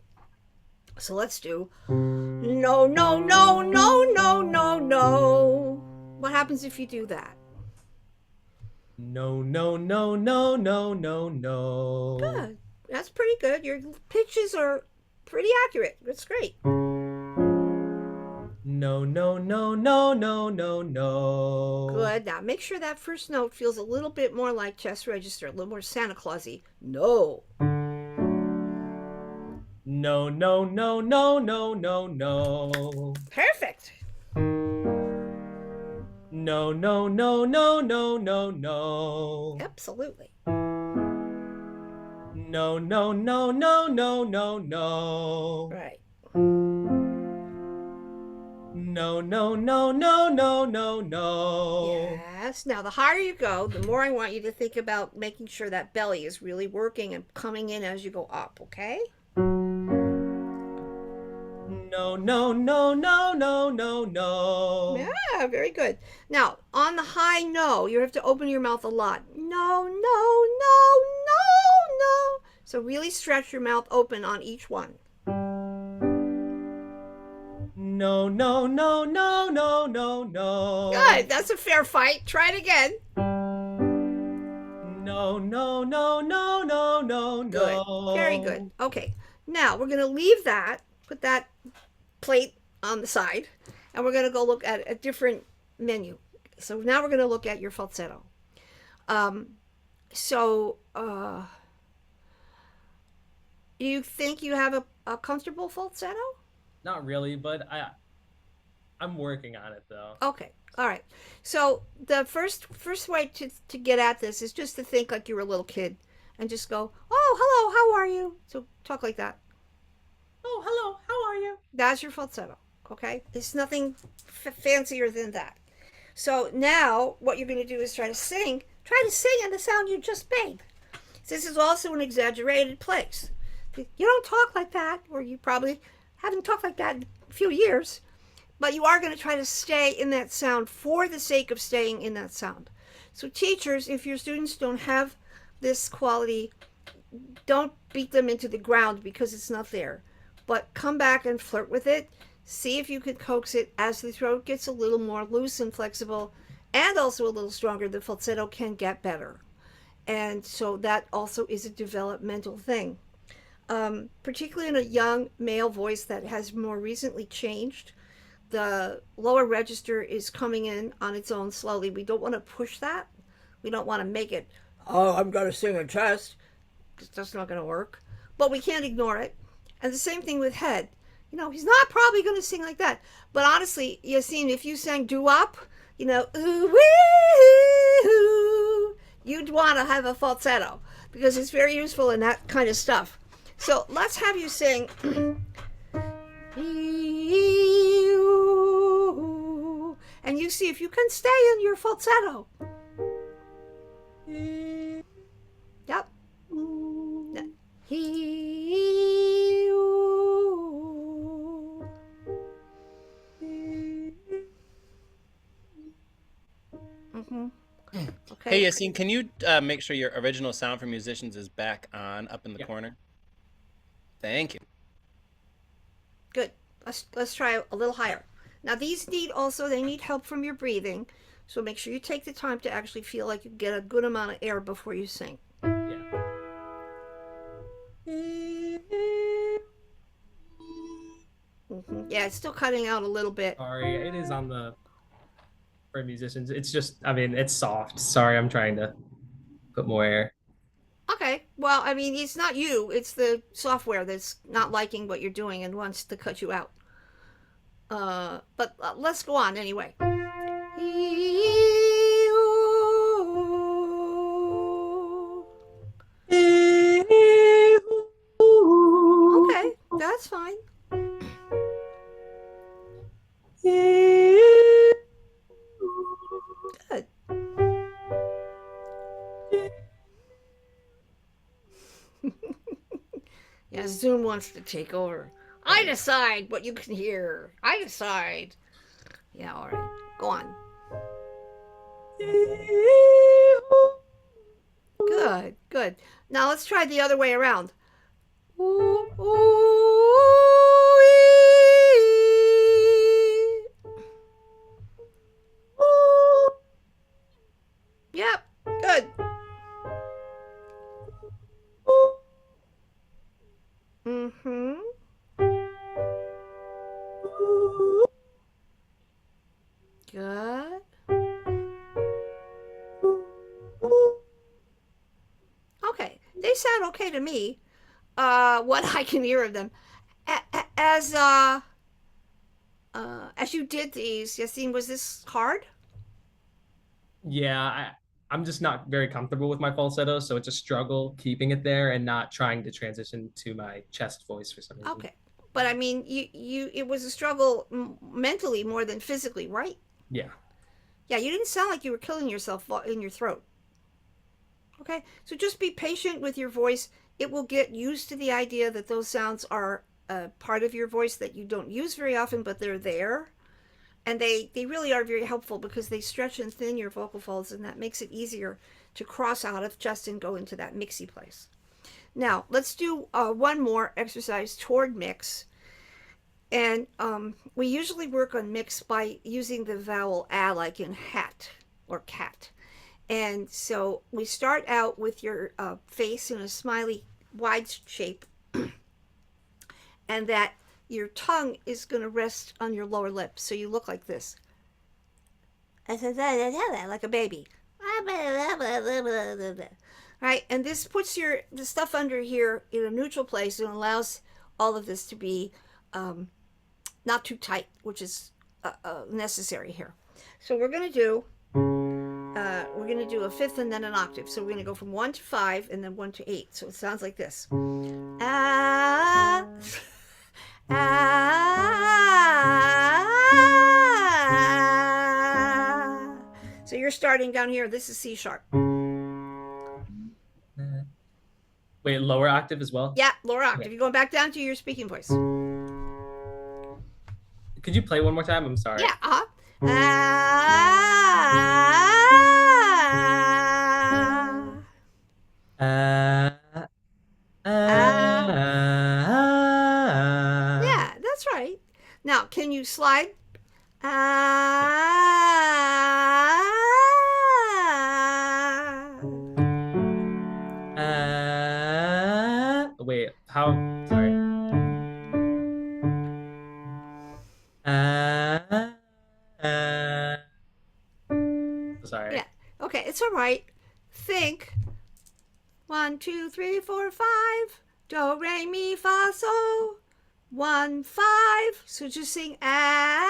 So let's do no, no, no, no, no, no, no. What happens if you do that? No, no, no, no, no, no, no. Good. That's pretty good. Your pitches are pretty accurate. That's great. No, no, no, no, no, no, no. Good. Now make sure that first note feels a little bit more like chest register, a little more Santa Clausy. No. No, no, no, no, no, no, no. Perfect. No, no, no, no, no, no, no. Absolutely. No, no, no, no, no, no, no. Right. No, no, no, no, no, no, no. Yes. Now, the higher you go, the more I want you to think about making sure that belly is really working and coming in as you go up, okay? No, no, no, no, no, no, no. Yeah, very good. Now, on the high no, you have to open your mouth a lot. No, no, no, no, no. So really stretch your mouth open on each one. No, no, no, no, no, no, no. Good. That's a fair fight. Try it again. No, no, no, no, no, no, Good. no. Very good. Okay. Now, we're going to leave that, put that plate on the side, and we're going to go look at a different menu. So now we're going to look at your falsetto. Do you think you have a comfortable falsetto? Not really, but I'm working on it though. Okay. All right. So the first way to get at this is just to think like you're a little kid and just go, "Oh, hello, how are you?" So talk like that. Oh, hello. How are you? That's your falsetto. Okay? It's nothing fancier than that. So now what you're going to do is try to sing. Try to sing in the sound you just made. This is also an exaggerated place. You don't talk like that, or you probably haven't talked like that in a few years, but you are going to try to stay in that sound for the sake of staying in that sound. So, teachers, if your students don't have this quality, don't beat them into the ground because it's not there, but come back and flirt with it. See if you can coax it as the throat gets a little more loose and flexible and also a little stronger. The falsetto can get better. And so that also is a developmental thing. Particularly in a young male voice that has more recently changed, the lower register is coming in on its own slowly. We don't want to push that. We don't want to make it, oh, I'm going to sing in chest. That's not going to work. But we can't ignore it. And the same thing with head. You know, he's not probably going to sing like that. But honestly, Yasine, if you sang doo-wop, you know, ooh, wee, you'd want to have a falsetto because it's very useful in that kind of stuff. So let's have you sing. And you see if you can stay in your falsetto. Yep. Mm-hmm. Okay. Hey, Yasine, can you make sure your original sound for musicians is back on up in the corner? Thank you. Good. Let's try a little higher. Now these they need help from your breathing, so make sure you take the time to actually feel like you get a good amount of air before you sing. Yeah. Mm-hmm. Yeah, it's still cutting out a little bit. Sorry, it is on the for musicians. It's just, I mean, it's soft. Sorry, I'm trying to put more air. Okay. Well, I mean, it's not you. It's the software that's not liking what you're doing and wants to cut you out. But let's go on anyway. Okay, that's fine. Good. Yeah, Zoom wants to take over. I decide what you can hear. I decide. Yeah, all right. Go on. Good, good. Now let's try the other way around. Ooh, ooh, yep, good. Mm-hmm. Good. Okay, they sound okay to me. What I can hear of them, as as you did these, Yasine, was this hard? Yeah, I'm just not very comfortable with my falsetto, so it's a struggle keeping it there and not trying to transition to my chest voice for some reason. Okay, but I mean, it was a struggle mentally more than physically, right? Yeah. Yeah, you didn't sound like you were killing yourself in your throat. Okay, so just be patient with your voice. It will get used to the idea that those sounds are a part of your voice that you don't use very often, but they're there. And they really are very helpful because they stretch and thin your vocal folds, and that makes it easier to cross out of chest and go into that mixy place. Now, let's do one more exercise toward mix. And we usually work on mix by using the vowel a, like in hat or cat. And so we start out with your face in a smiley wide shape, and that your tongue is going to rest on your lower lip. So you look like this, like a baby. Right? And this puts the stuff under here in a neutral place and allows all of this to be not too tight, which is necessary here. So we're going to do a fifth and then an octave. So we're going to go from 1 to 5 and then 1 to 8. So it sounds like this. Ah, ah. So you're starting down here. This is C sharp. Wait, lower octave as well? Yeah, lower octave. Okay. You're going back down to your speaking voice. Could you play one more time? I'm sorry. Yeah, ah. Uh, Yeah, that's right. Now, can you slide? Wait, how? Sorry. Sorry. Yeah. Okay, it's all right. Think. 1, 2, 3, 4, 5. Do, re, mi, fa, so. 1, 5. So just sing ah.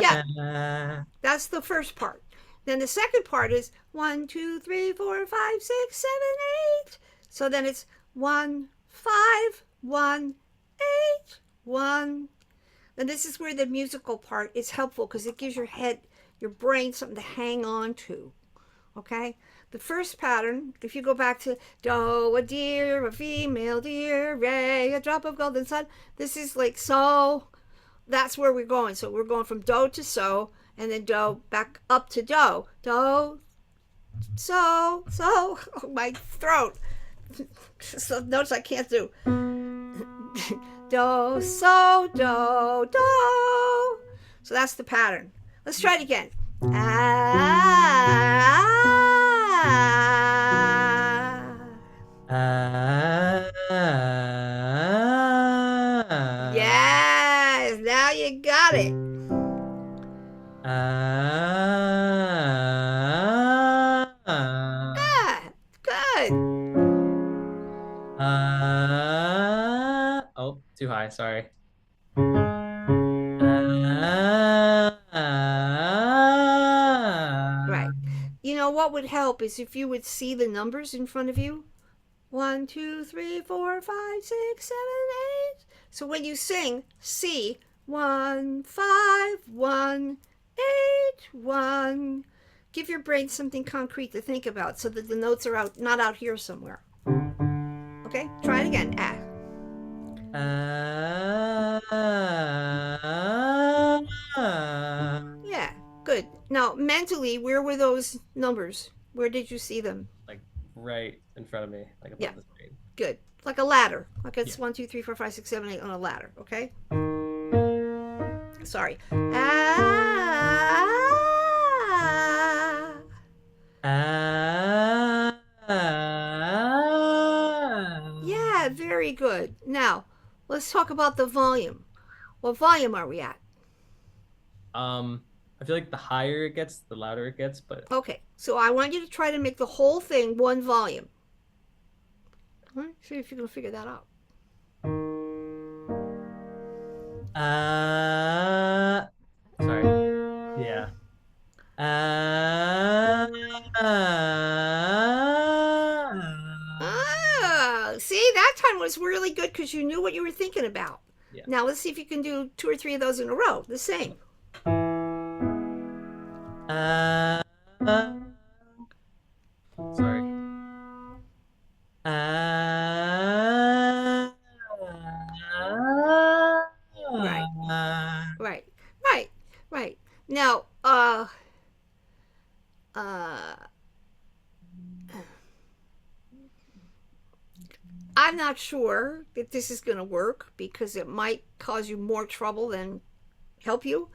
Yeah, that's the first part. Then the second part is 1, 2, 3, 4, 5, 6, 7, 8. So then it's 1, 5, 1, 8, 1. And this is where the musical part is helpful because it gives your head, your brain something to hang on to. Okay? The first pattern, if you go back to do, a deer, a female deer, re, a drop of golden sun, this is like so. That's where we're going. So we're going from do to so, and then do back up to do. Do, so. Oh, my throat. So notes I can't do. Do, so, do, do. So that's the pattern. Let's try it again. Yes, now you got it. Good. Oh, too high. Sorry. Right. You know what would help is if you would see the numbers in front of you. 1, 2, 3, 4, 5, 6, 7, 8. So when you sing, see 1, 5, 1, 8, 1. Give your brain something concrete to think about so that the notes are out, not out here somewhere. Okay, try it again. Yeah, good. Now, mentally, where were those numbers? Where did you see them? Like right in front of me, like above the screen. Good. Like a ladder. Like it's Yeah. 1, 2, 3, 4, 5, 6, 7, 8 on a ladder. Okay? Sorry. Yeah, very good. Now, let's talk about the volume. What volume are we at? I feel like the higher it gets, the louder it gets, but Okay, so I want you to try to make the whole thing one volume. All right, see if you can figure that out. sorry. Yeah. See, that time was really good because you knew what you were thinking about. Yeah. Now let's see if you can do 2 or 3 of those in a row, the same. Sorry. Right. Now, I'm not sure that this is going to work because it might cause you more trouble than help you.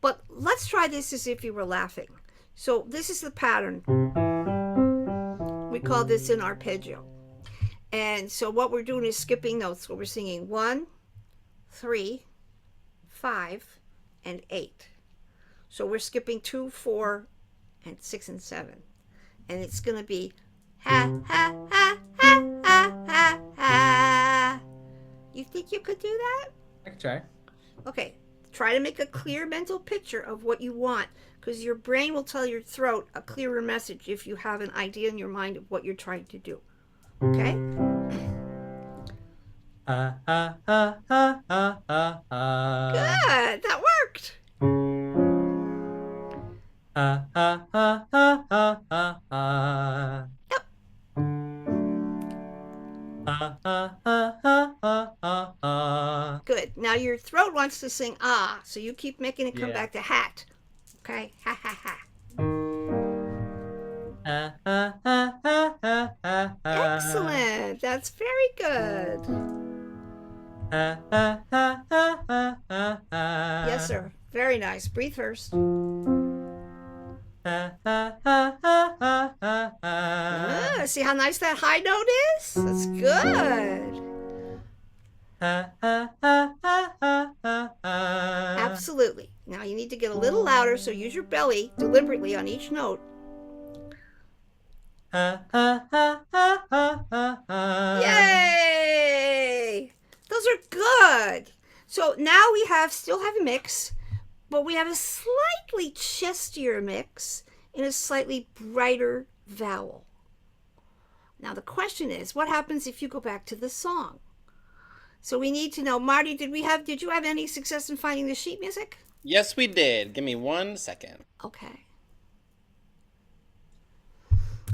But let's try this as if you were laughing. So this is the pattern. We call this an arpeggio. And so what we're doing is skipping notes. So we're singing 1, 3, 5, and 8. So we're skipping 2, 4, and 6 and 7. And it's going to be ha, ha, ha, ha, ha, ha, ha. You think you could do that? I can try. Okay, try to make a clear mental picture of what you want, because your brain will tell your throat a clearer message if you have an idea in your mind of what you're trying to do. Okay? Good, that worked. Yep. Good. Now your throat wants to sing ah, so you keep making it come back to hat. Okay? Ha ha ha. Excellent. That's very good. Yes, sir. Very nice. Breathe first. See how nice that high note is? That's good. Absolutely. Now you need to get a little louder, so use your belly deliberately on each note. Yay! Those are good. So now we still have a mix, but we have a slightly chestier mix in a slightly brighter vowel. Now the question is, what happens if you go back to the song? So we need to know, Marty, did you have any success in finding the sheet music? Yes, we did. Give me 1 second. Okay.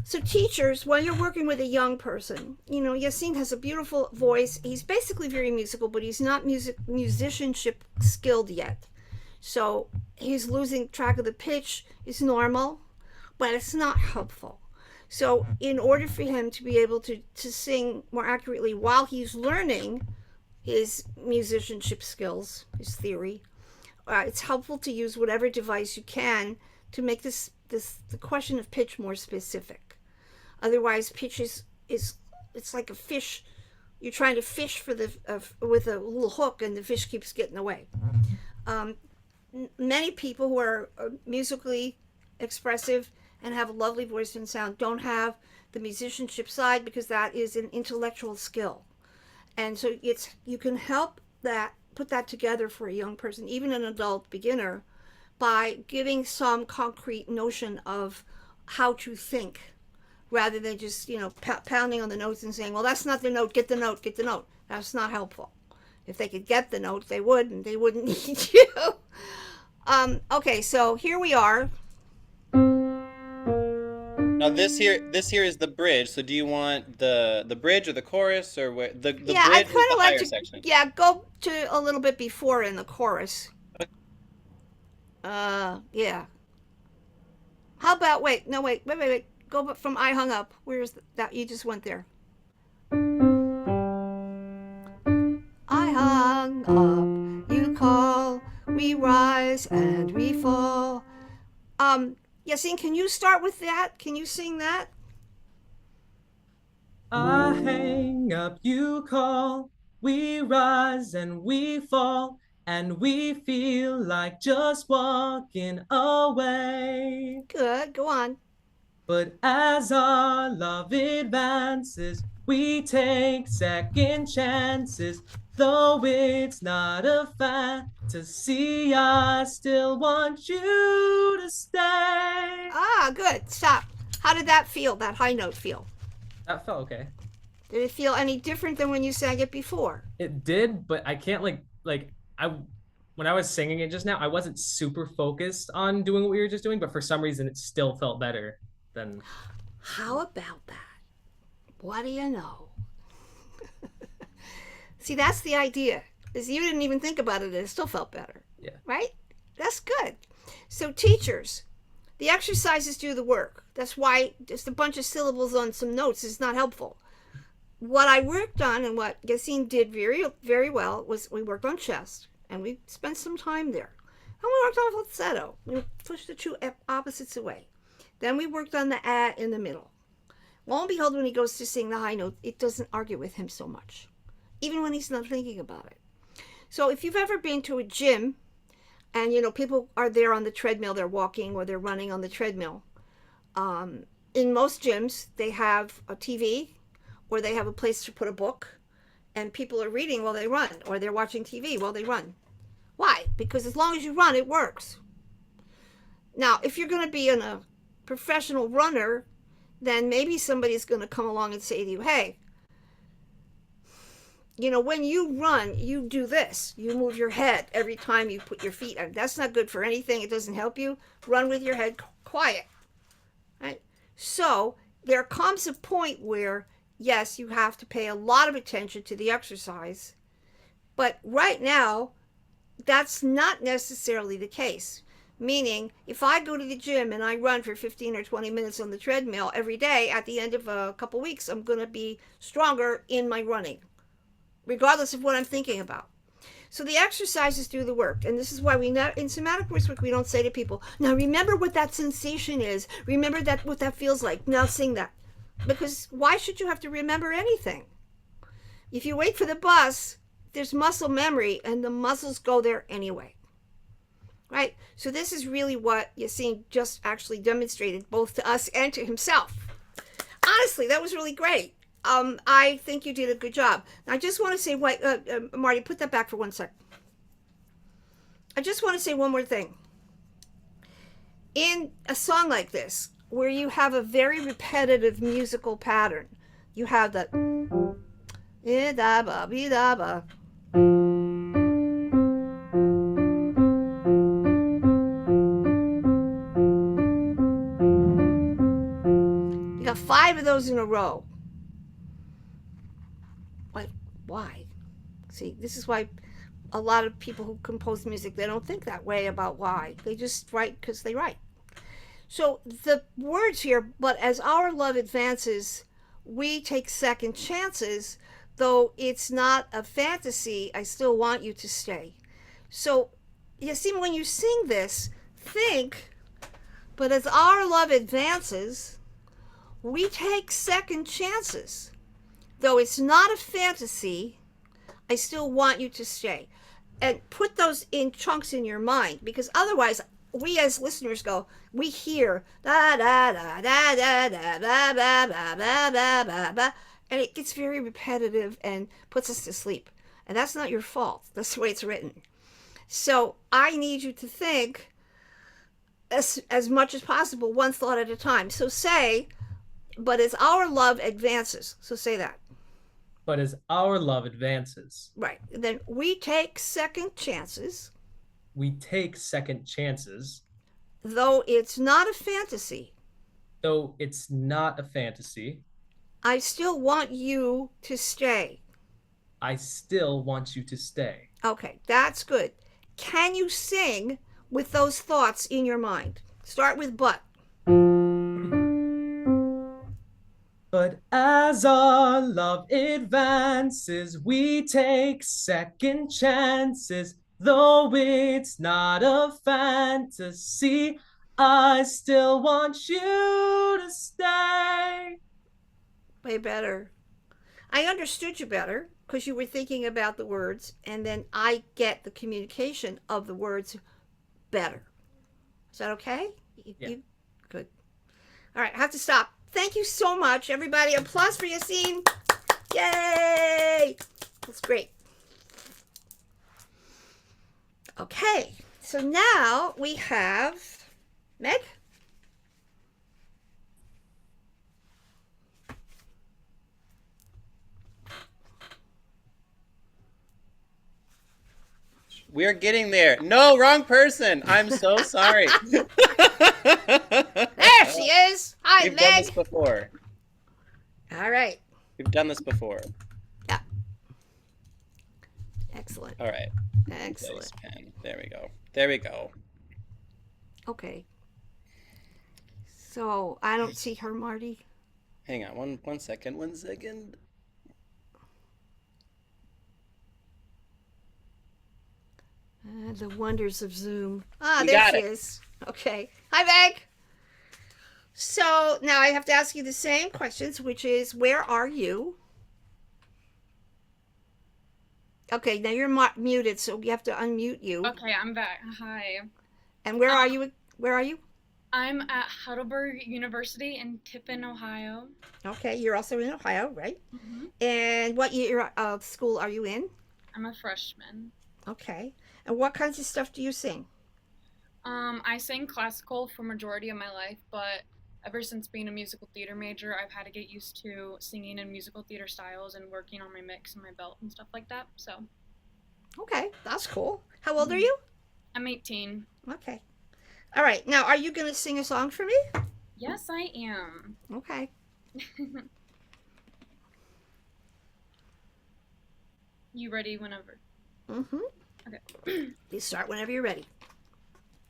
So teachers, when you're working with a young person, Yasine has a beautiful voice. He's basically very musical, but he's not musicianship skilled yet. So he's losing track of the pitch. It's normal, but it's not helpful. So in order for him to be able to sing more accurately while he's learning his musicianship skills, his theory, it's helpful to use whatever device you can to make the question of pitch more specific. Otherwise, pitch is it's like a fish. You're trying to fish for with a little hook, and the fish keeps getting away. Many people who are musically expressive and have a lovely voice and sound don't have the musicianship side, because that is an intellectual skill, and so you can help put that together for a young person, even an adult beginner, by giving some concrete notion of how to think, rather than just pounding on the notes and saying, well, that's not the note, get the note, get the note. That's not helpful. If they could get the note, they would, and they wouldn't need you. Okay, so here we are. Now this here is the bridge. So do you want the bridge or the chorus, or where the bridge I'd is kind the of like higher to section? go to a little bit before in the chorus. Yeah. How about wait. Go from I hung up. Where's that? You just went there. I hung up, you call, we rise and we fall. Yasine, can you start with that? Can you sing that? I hang up, you call, we rise and we fall, and we feel like just walking away. Good, go on. But as our love advances, we take second chances. Though it's not a fantasy, I still want you to stay. Good. Stop. How did that feel, that high note feel? That felt okay. Did it feel any different than when you sang it before? It did, but I can't when I was singing it just now, I wasn't super focused on doing what we were just doing, but for some reason it still felt better than. How about that? What do you know? See, that's the idea. Is you didn't even think about it, and it still felt better. Yeah. Right? That's good. So teachers, the exercises do the work. That's why just a bunch of syllables on some notes is not helpful. What I worked on, and what Yasine did very, very well, was we worked on chest, and we spent some time there. And we worked on falsetto. We pushed the two opposites away. Then we worked on the ah in the middle. Lo and behold, when he goes to sing the high note, it doesn't argue with him so much, even when he's not thinking about it. So if you've ever been to a gym, and people are there on the treadmill, they're walking or they're running on the treadmill. In most gyms, they have a TV, or they have a place to put a book, and people are reading while they run, or they're watching TV while they run. Why? Because as long as you run, it works. Now, if you're going to be a professional runner, then maybe somebody's going to come along and say to you, hey, when you run, you do this. You move your head every time you put your feet on. That's not good for anything. It doesn't help you. Run with your head quiet. Right? So there comes a point where, yes, you have to pay a lot of attention to the exercise. But right now, that's not necessarily the case. Meaning, if I go to the gym and I run for 15 or 20 minutes on the treadmill every day, at the end of a couple weeks, I'm going to be stronger in my running, regardless of what I'm thinking about. So the exercises do the work. And this is why in Somatic Voicework, we don't say to people, now remember what that sensation is. Remember what that feels like. Now sing that. Because why should you have to remember anything? If you wait for the bus, there's muscle memory, and the muscles go there anyway. Right? So this is really what Yasine just actually demonstrated, both to us and to himself. Honestly, that was really great. I think you did a good job. I just want to say, Marty, put that back for 1 sec. I just want to say one more thing. In a song like this, where you have a very repetitive musical pattern, you have that you got 5 of those in a row. Why? See, this is why a lot of people who compose music, they don't think that way about why. They just write because they write. So the words here, but as our love advances, we take second chances, though it's not a fantasy, I still want you to stay. So, Yasine, when you sing this, think, but as our love advances, we take second chances. Though it's not a fantasy, I still want you to stay. And put those in chunks in your mind, because otherwise, we as listeners we hear da da da da da da da da da da da da da, and it gets very repetitive and puts us to sleep. And that's not your fault. That's the way it's written. So I need you to think as much as possible, one thought at a time. So say, but as our love advances. So say that. But as our love advances. Right. And then we take second chances. We take second chances. Though it's not a fantasy. Though it's not a fantasy. I still want you to stay. I still want you to stay. Okay, that's good. Can you sing with those thoughts in your mind? Start with but. But as our love advances, we take second chances. Though it's not a fantasy, I still want you to stay. Way better. I understood you better because you were thinking about the words, and then I get the communication of the words better. Is that okay? Yeah. Good. All right, I have to stop. Thank you so much, everybody. Applause for Yasine. Yay! That's great. Okay, so now we have Meg. We're getting there. No, wrong person. I'm so sorry. There she is. Hi, We've Meg. done this before. All right. We've done this before. Yeah. Excellent. All right. Excellent. Nice pen. There we go. There we go. Okay. So I don't see her, Marty. Hang on. One second. 1 second. The wonders of Zoom. We There got she it. is. Okay. Hi, Meg. So now I have to ask you the same questions, which is, where are you? Okay, now you're muted, so we have to unmute you. Okay, I'm back. Hi. And where are you? Where are you? I'm at Heidelberg University in Tiffin, Ohio. Okay, you're also in Ohio, right? Hmm. And what year of school are you in? I'm a freshman. Okay. And what kinds of stuff do you sing? I sang classical for majority of my life, but ever since being a musical theater major, I've had to get used to singing in musical theater styles and working on my mix and my belt and stuff like that. So, Okay, that's cool. How old are mhm. you? I'm 18. Okay. All right. Now, are you going to sing a song for me? Yes, I am. Okay. You ready whenever? Mm-hmm. Okay. You start whenever you're ready.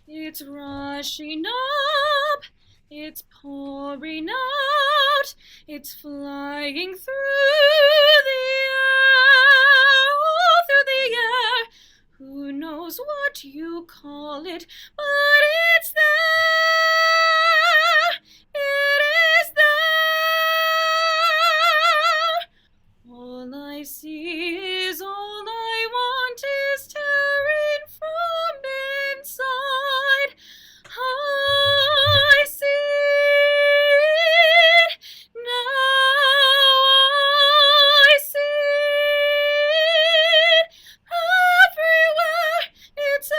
It's rushing up, it's pouring out, it's flying through the air. Who knows what you call it, but it's there. It is there. All I see is all I want is tearing from inside. I see it now. I see it everywhere. It's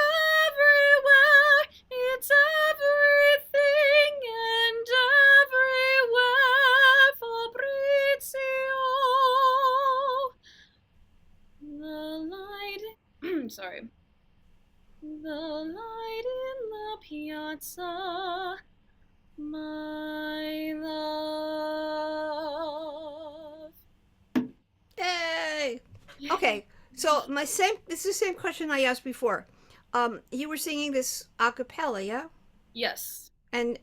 everywhere. It's everything and everywhere. Fabrizio. The light. Sorry. The light in the piazza, my love. Yay! Okay. So this is the same question I asked before. You were singing this a cappella, yeah? Yes. And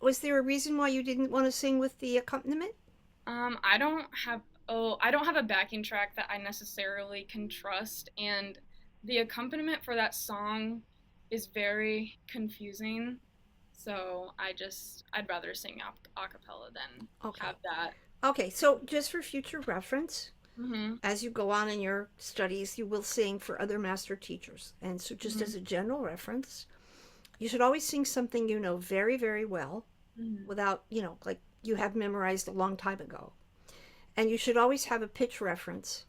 was there a reason why you didn't want to sing with the accompaniment? I don't have I don't have a backing track that I necessarily can trust, and the accompaniment for that song is very confusing. So I'd rather sing a cappella than Okay. have that. Okay, so just for future reference, Mhm. as you go on in your studies, you will sing for other master teachers. And so, just as Mhm. a general reference, you should always sing something you know very, very well Mhm. without, like you have memorized a long time ago. And you should always have a pitch reference.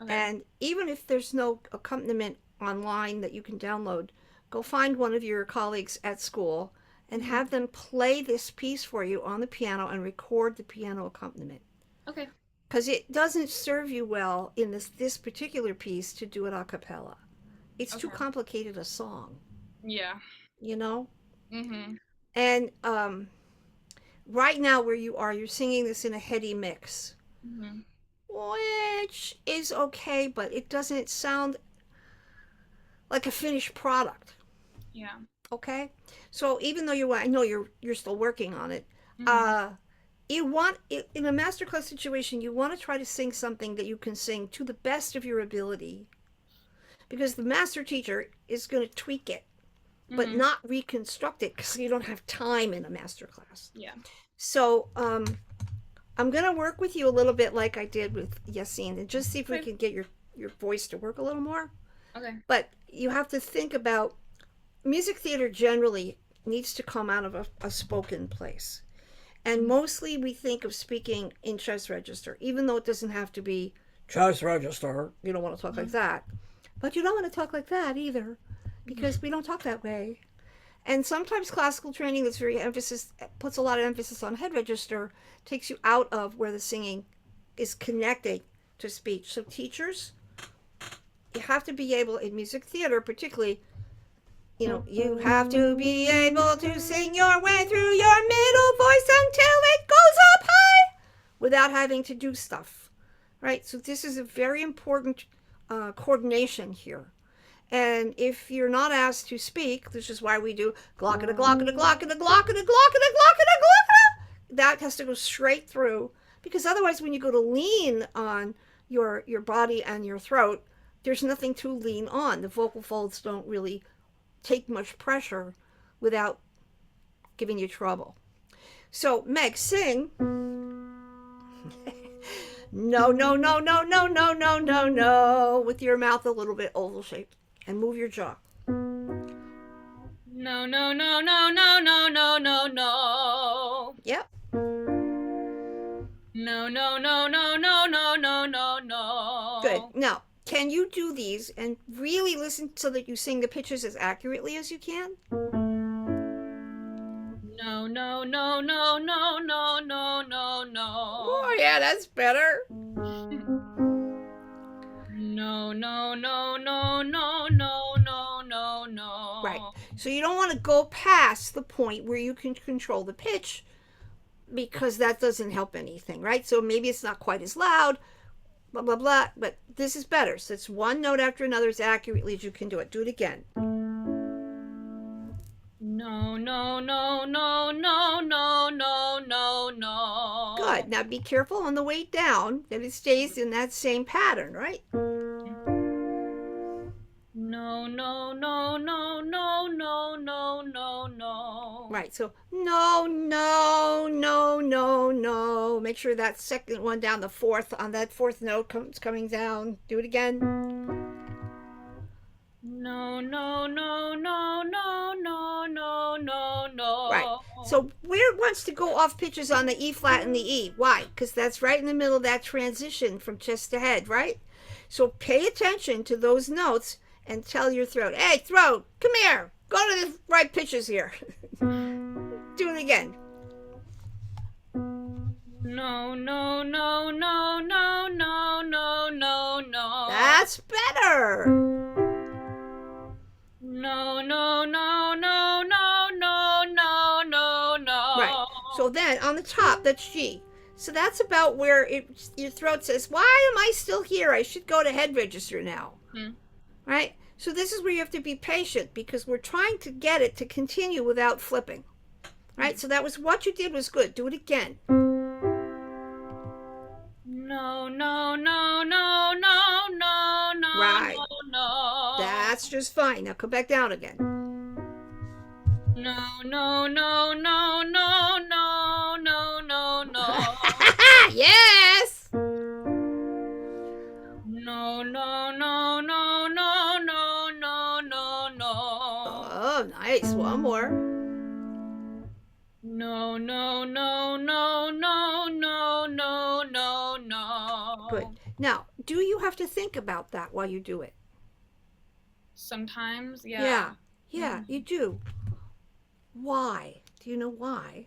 Okay. And even if there's no accompaniment online that you can download, go find one of your colleagues at school and Mhm. have them play this piece for you on the piano and record the piano accompaniment. Okay. Because it doesn't serve you well in this particular piece to do it a cappella. It's too Okay. complicated a song, Yeah. you know? Mhm. And right now, where you are, you're singing this in a heady mix, Mhm. which is okay, but it doesn't sound like a finished product. Yeah. Okay, so even though I know you're still working on it. Mhm. Uh, you want in a masterclass situation, you want to try to sing something that you can sing to the best of your ability, because the master teacher is going to tweak it, but Mhm. not reconstruct it because you don't have time in a masterclass. Yeah. So I'm going to work with you a little bit like I did with Yasine and just see if we Okay. can get your voice to work a little more. Okay. But you have to think about music theater generally needs to come out of a spoken place. And Mhm. mostly we think of speaking in chest register, even though it doesn't have to be chest register. You don't want to talk like Mhm. that. But you don't want to talk like that either, Mhm. because we don't talk that way. And sometimes classical training that's very emphasis puts a lot of emphasis on head register takes you out of where the singing is connecting to speech. So teachers, you have to be able in music theater, particularly, you have to be able to sing your way through your middle voice until it goes up high without having to do stuff, right? So this is a very important coordination here. And if you're not asked to speak, this is why we do glock and a glock and a glock and a glock and a glock and a glock and a glock. That has to go straight through, because otherwise, when you go to lean on your body and your throat, there's nothing to lean on. The vocal folds don't really take much pressure without giving you trouble. So, Meg, sing. No, no, no, no, no, no, no, no, no. With your mouth a little bit oval shaped. And move your jaw. No, no, no, no, no, no, no, no, no. Yep. No, no, no, no, no, no, no, no, Good. no. Now, can you do these and really listen so that you sing the pitches as accurately as you can? No, no, no, no, no, no, no, no, no. Oh, yeah, that's better. No, no, no, no, no, no, no, no, no. Right. So you don't want to go past the point where you can control the pitch because that doesn't help anything, right? So maybe it's not quite as loud, blah, blah, blah, but this is better. So it's one note after another as accurately as you can do it. Do it again. No, no, no, no, no, no, no, no, no. Good. Now be careful on the way down that it stays in that same pattern, right? No, no, no, no, no, no, no, no, no. Right. So no, no, no, no, no. Make sure that second one down, the fourth, on that fourth note comes coming down. Do it again. No, no, no, no, no, no, no, no, no. Right. So where it wants to go off pitches on the E flat and the E. Why? Because that's right in the middle of that transition from chest to head, right? So pay attention to those notes and tell your throat, hey, throat, come here. Go to the right pitches here. Do it again. No, no, no, no, no, no, no, no, no. That's better. No, no, no, no, no, no, no, no, no. Right. So then on the top, that's G. So that's about where your throat says, why am I still here? I should go to head register now. Right? So this is where you have to be patient because we're trying to get it to continue without flipping. Right? So that was what you did was good. Do it again. No, no, no, no, no, no, no, Right. no. That's just fine. Now come back down again. No, no, no, no, no, no, no, no, no. Yes! No, no, no, no, no, no, no, no, no. Oh, nice. One more. No, no, no, no, no, no, no, no, no. Good. Now, do you have to think about that while you do it? Sometimes, yeah. Yeah, you do. Why? Do you know why?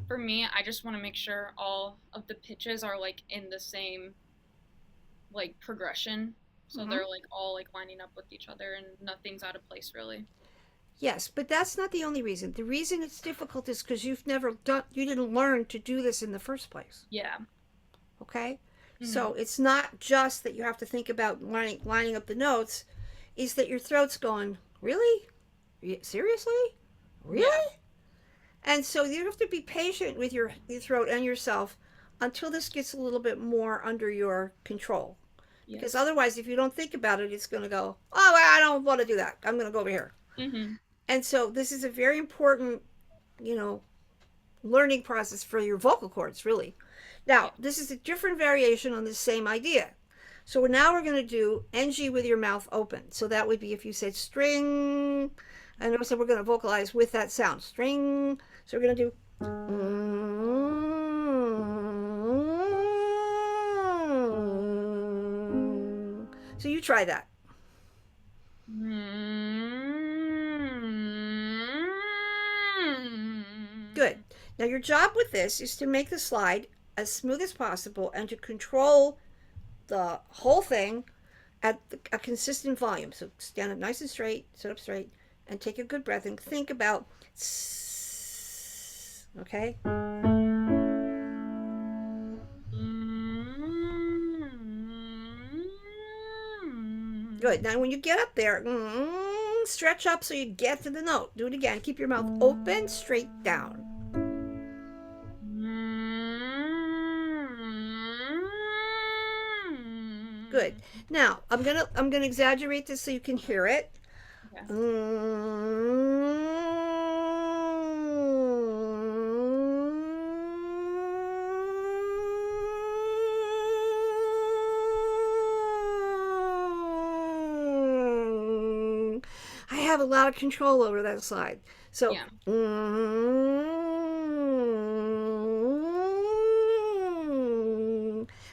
For me, I just want to make sure all of the pitches are like in the same like progression. So they're like all like lining up with each other and nothing's out of place really. Yes, but that's not the only reason. The reason it's difficult is because you didn't learn to do this in the first place. Yeah. Okay? So it's not just that you have to think about lining up the notes, is that your throat's going, really? Seriously? Really? Yeah. And so you have to be patient with your throat and yourself until this gets a little bit more under your control. Yes. Because otherwise, if you don't think about it, it's going to go, oh, well, I don't want to do that. I'm going to go over here. And so this is a very important, learning process for your vocal cords, really. Now, this is a different variation on the same idea. So now we're going to do NG with your mouth open. So that would be if you said string, and also we're going to vocalize with that sound, string. So we're going to do. So you try that. Good. Now your job with this is to make the slide as smooth as possible and to control the whole thing at a consistent volume. So stand up nice and straight, sit up straight, and take a good breath and think about, okay? Good. Now when you get up there, stretch up so you get to the note. Do it again. Keep your mouth open, straight down. Good. Now I'm gonna exaggerate this so you can hear it. Okay. have a lot of control over that side. So, Yeah.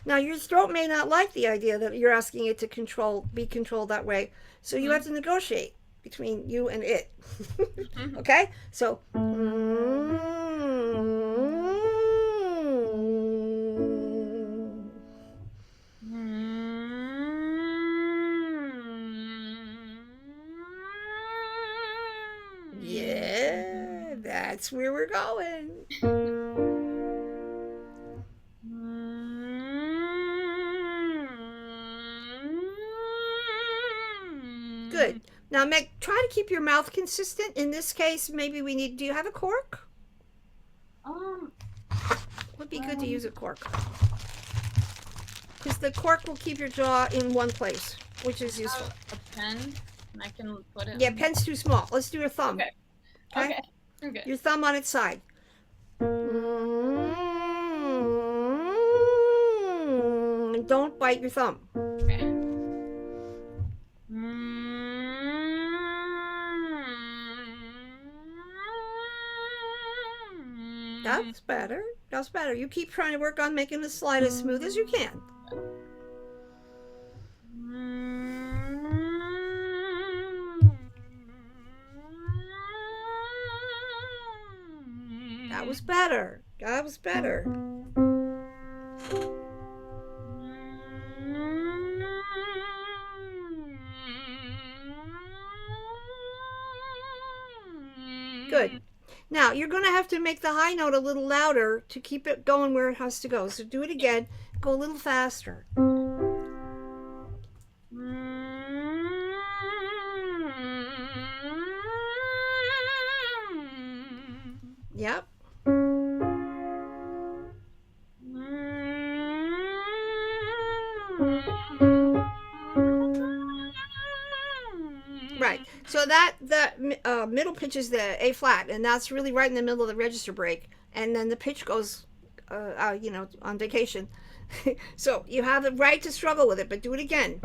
Now your throat may not like the idea that you're asking it to be controlled that way. So you have to negotiate between you and it. Okay? So, yeah, that's where we're going. Good. Now, Meg, try to keep your mouth consistent. In this case, maybe we need. Do you have a cork? Would be good to use a cork. Because the cork will keep your jaw in one place, which is useful. A pen, and I can put it. Yeah, pen's too small. Let's do your thumb. Okay. Okay. Your thumb on its side. Don't bite your thumb. Okay. That's better. That's better. You keep trying to work on making the slide as smooth as you can. That was better. That was better. Good. Now, you're going to have to make the high note a little louder to keep it going where it has to go. So do it again. Go a little faster. Yep. Right. So the middle pitch is the A flat, and that's really right in the middle of the register break. And then the pitch goes, on vacation. So you have the right to struggle with it, but do it again.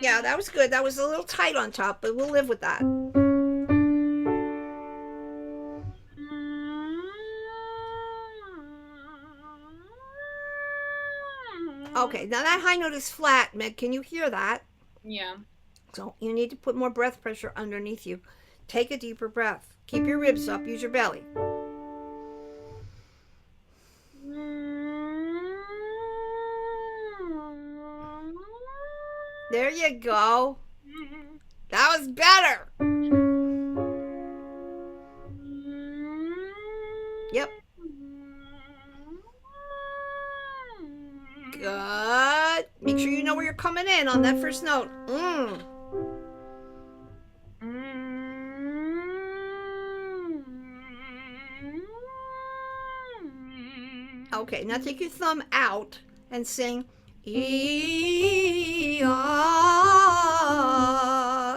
Yeah, that was good. That was a little tight on top, but we'll live with that. Okay, now that high note is flat, Meg. Can you hear that? Yeah. So you need to put more breath pressure underneath you. Take a deeper breath. Keep your ribs up. Use your belly. There you go. That was better. Yep. Good. Make sure you know where you're coming in on that first note. Okay, now take your thumb out and sing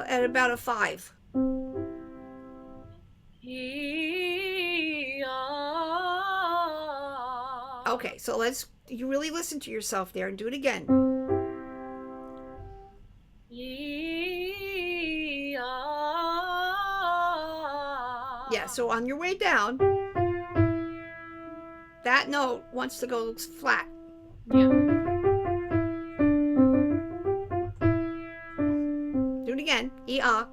at about a 5. Okay, so you really listen to yourself there and do it again. Yeah, so on your way down, that note wants to go flat. Yeah. Do it again. E-ah.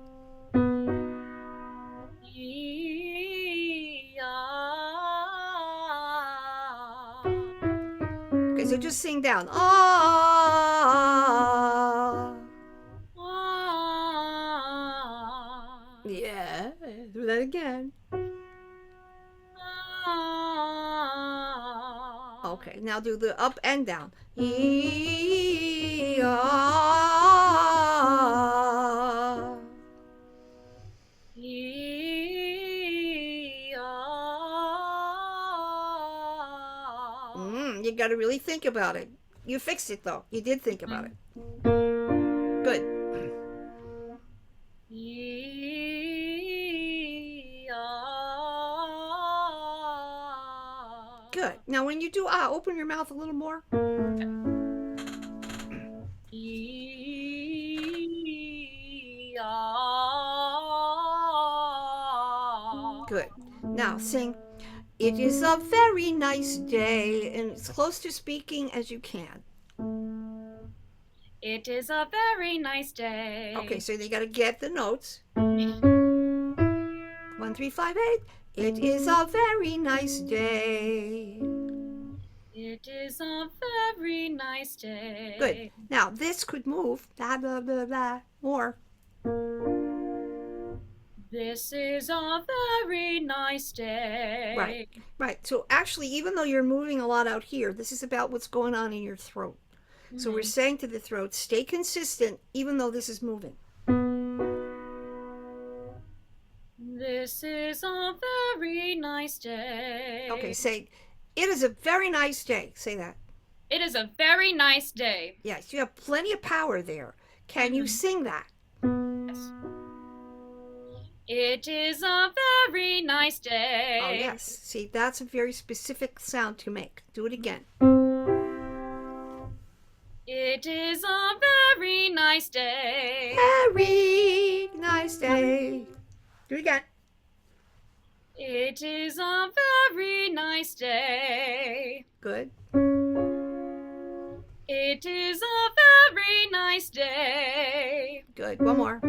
Okay, so just sing down. Ah. Yeah, do that again. Okay, now do the up and down. You got to really think about it. You fixed it though. You did think about it. Good. Good. Now, when you do open your mouth a little more. Good. Now, sing. It is a very nice day, and as close to speaking as you can. It is a very nice day. Okay, so you got to get the notes. 1, 3, 5, 8. It is a very nice day. It is a very nice day. Good. Now, this could move. Blah, blah, blah, blah. More. This is a very nice day. Right. Right. So actually, even though you're moving a lot out here, this is about what's going on in your throat. Mm-hmm. So we're saying to the throat, stay consistent, even though this is moving. This is a very nice day. Okay, say, it is a very nice day. Say that. It is a very nice day. Yes, you have plenty of power there. Can you sing that? Yes. It is a very nice day. Oh, yes. See, that's a very specific sound to make. Do it again. It is a very nice day. Very nice day. Do it again. It is a very nice day. Good. It is a very nice day. Good. One more.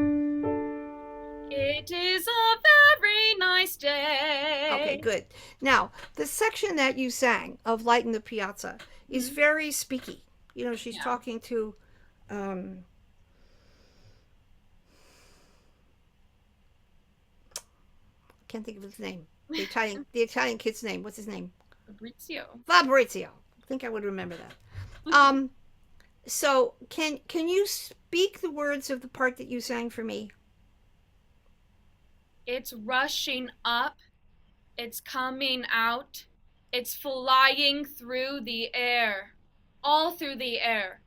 It is a very nice day. Okay, good. Now, the section that you sang of Light in the Piazza is very speaky. You know, she's talking to can't think of his name. The Italian kid's name. What's his name? Fabrizio. I think I would remember that. So can you speak the words of the part that you sang for me? It's rushing up. It's coming out. It's flying through the air. All through the air.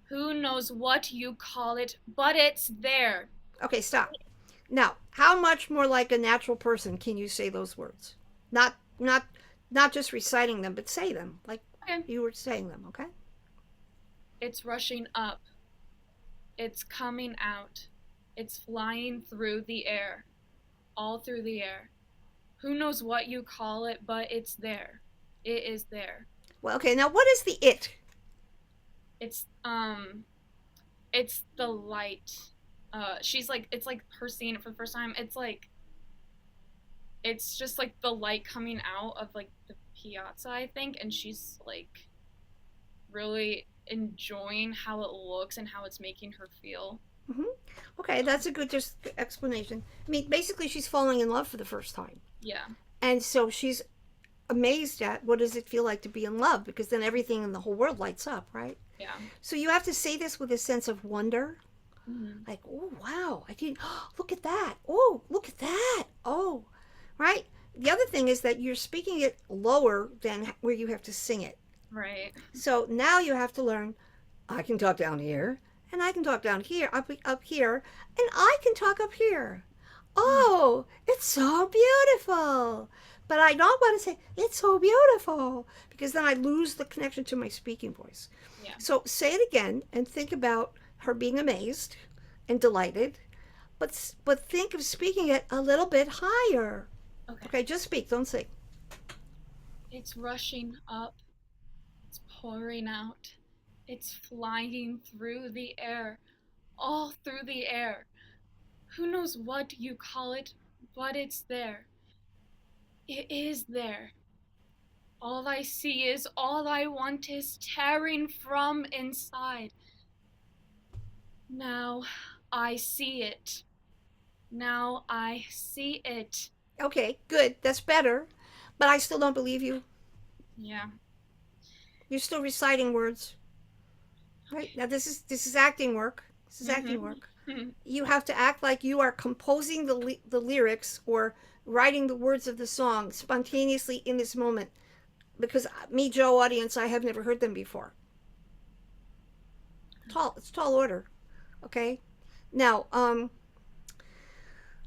Who knows what you call it, but it's there. Okay, stop. Now, how much more like a natural person can you say those words? Not just reciting them, but say them like you were saying them, okay? It's rushing up. It's coming out. It's flying through the air. All through the air. Who knows what you call it, but it's there. It is there. Well, okay, now what is the it? It's the light. She's like, it's like her seeing it for the first time. It's just like the light coming out of like the piazza, I think, and she's like really enjoying how it looks and how it's making her feel. Mm-hmm. Okay, that's a good just explanation. I mean, basically she's falling in love for the first time. Yeah. And so she's amazed at what does it feel like to be in love, because then everything in the whole world lights up, right? Yeah. So you have to say this with a sense of wonder. Mm-hmm. Like, oh, wow, I didn't, look at that. Oh, look at that. Oh, right? The other thing is that you're speaking it lower than where you have to sing it. Right. So now you have to learn, I can talk down here, and I can talk down here, up here, and I can talk up here. Oh, it's so beautiful. But I don't want to say, it's so beautiful, because then I lose the connection to my speaking voice. Yeah. So say it again and think about her being amazed and delighted, but think of speaking it a little bit higher. Okay, just speak, don't sing. It's rushing up. It's pouring out. It's flying through the air. All through the air. Who knows what you call it, but it's there. It is there. All I see is, all I want is tearing from inside. Now I see it. Now I see it. Okay, good. That's better. But I still don't believe you. Yeah. You're still reciting words. Right? Now this is acting work. This is acting work. You have to act like you are composing the lyrics or writing the words of the song spontaneously in this moment. Because me, Joe, audience, I have never heard them before. It's tall order. Okay? Now,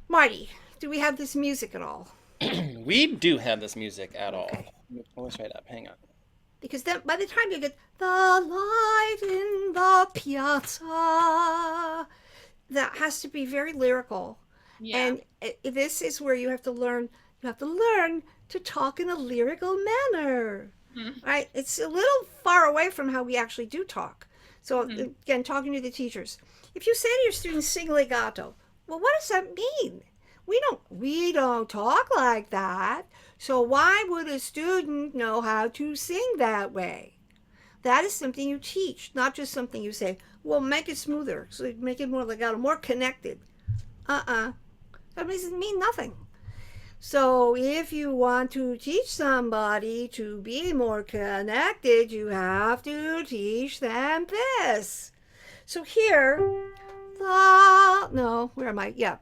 Marty, do we have this music at all? We do have this music at all. Okay. Let me pull this right up. Hang on. Because then by the time you get the light in the piazza, that has to be very lyrical. Yeah. And this is where you have to learn to talk in a lyrical manner. Mm-hmm. Right? It's a little far away from how we actually do talk. So Mm-hmm. again, talking to the teachers. If you say to your students sing legato, well, what does that mean? We don't talk like that. So why would a student know how to sing that way? That is something you teach, not just something you say, well, make it smoother, so make it more legato, more connected. That doesn't mean nothing. So if you want to teach somebody to be more connected, you have to teach them this. So here, where am I? Yeah.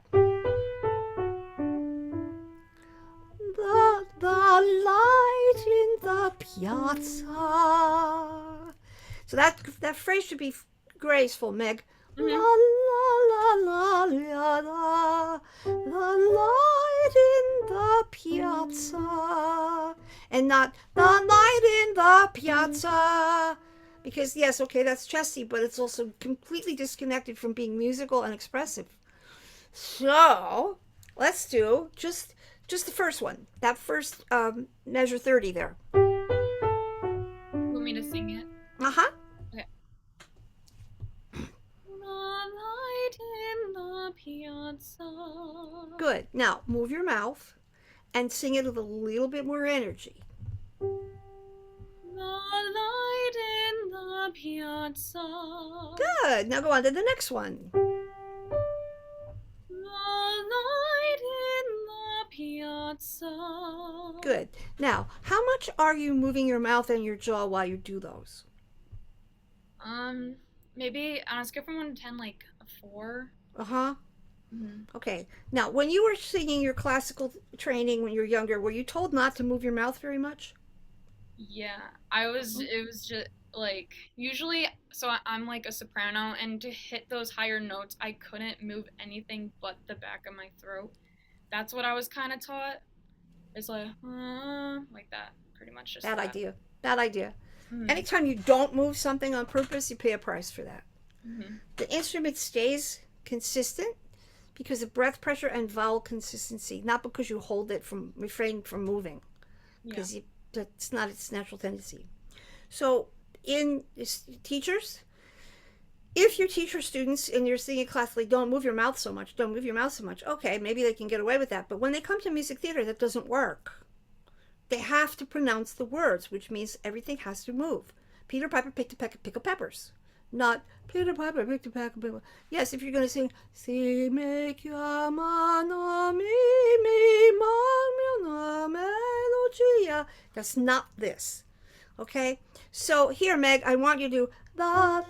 The light in the piazza. So that phrase should be graceful, Meg. La Mm-hmm. la la la la, the light in the piazza, and not the light in the piazza. Because yes, okay, that's chesty, but it's also completely disconnected from being musical and expressive. So let's do just the first one. That first measure 30 there. You want me to sing it? Uh-huh. Okay. The light in the piazza. Good. Now move your mouth and sing it with a little bit more energy. The light in the piazza. Good. Now go on to the next one. The light in the piazza. Good. Now, how much are you moving your mouth and your jaw while you do those? Maybe on a scale from 1 to 10, like a 4. Uh-huh. Mm-hmm. Okay. Now, when you were singing your classical training when you were younger, were you told not to move your mouth very much? Yeah, it was just like usually, so I'm like a soprano, and to hit those higher notes, I couldn't move anything but the back of my throat. That's what I was kind of taught. It's like that, pretty much just Bad that. idea. Bad idea. Mm-hmm. Anytime you don't move something on purpose, you pay a price for that. Mm-hmm. The instrument stays consistent because of breath pressure and vowel consistency, not because you hold it from refrain from moving, because that's not its natural tendency. So, in teachers, if you teach your students and you're singing classically, don't move your mouth so much, okay, maybe they can get away with that. But when they come to music theater, that doesn't work. They have to pronounce the words, which means everything has to move. Peter Piper picked a peck of pickled peppers. Not Peter Piper picked a peck of pickled peppers. Yes, if you're going to sing, si me chiamano mi una melodia. That's not this. Okay? So here, Meg, I want you to do the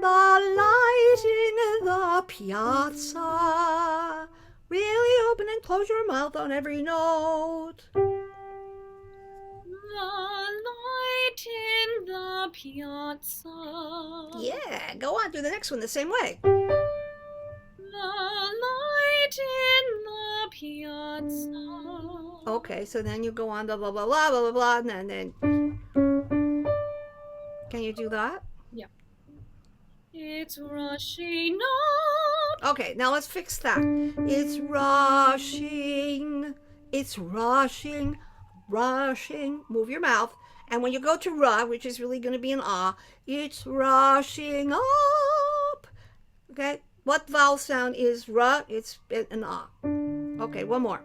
light in the piazza. Really open and close your mouth on every note. The light in the piazza. Yeah, go on, do the next one the same way. The light in the piazza. Okay, so then you go on the blah blah blah blah blah blah, and then can you do that? Yeah. It's rushing up. Okay, now let's fix that. It's rushing. It's rushing. Rushing. Move your mouth. And when you go to ra, which is really going to be an ah, it's rushing up. Okay? What vowel sound is ra? It's an ah. Okay, one more.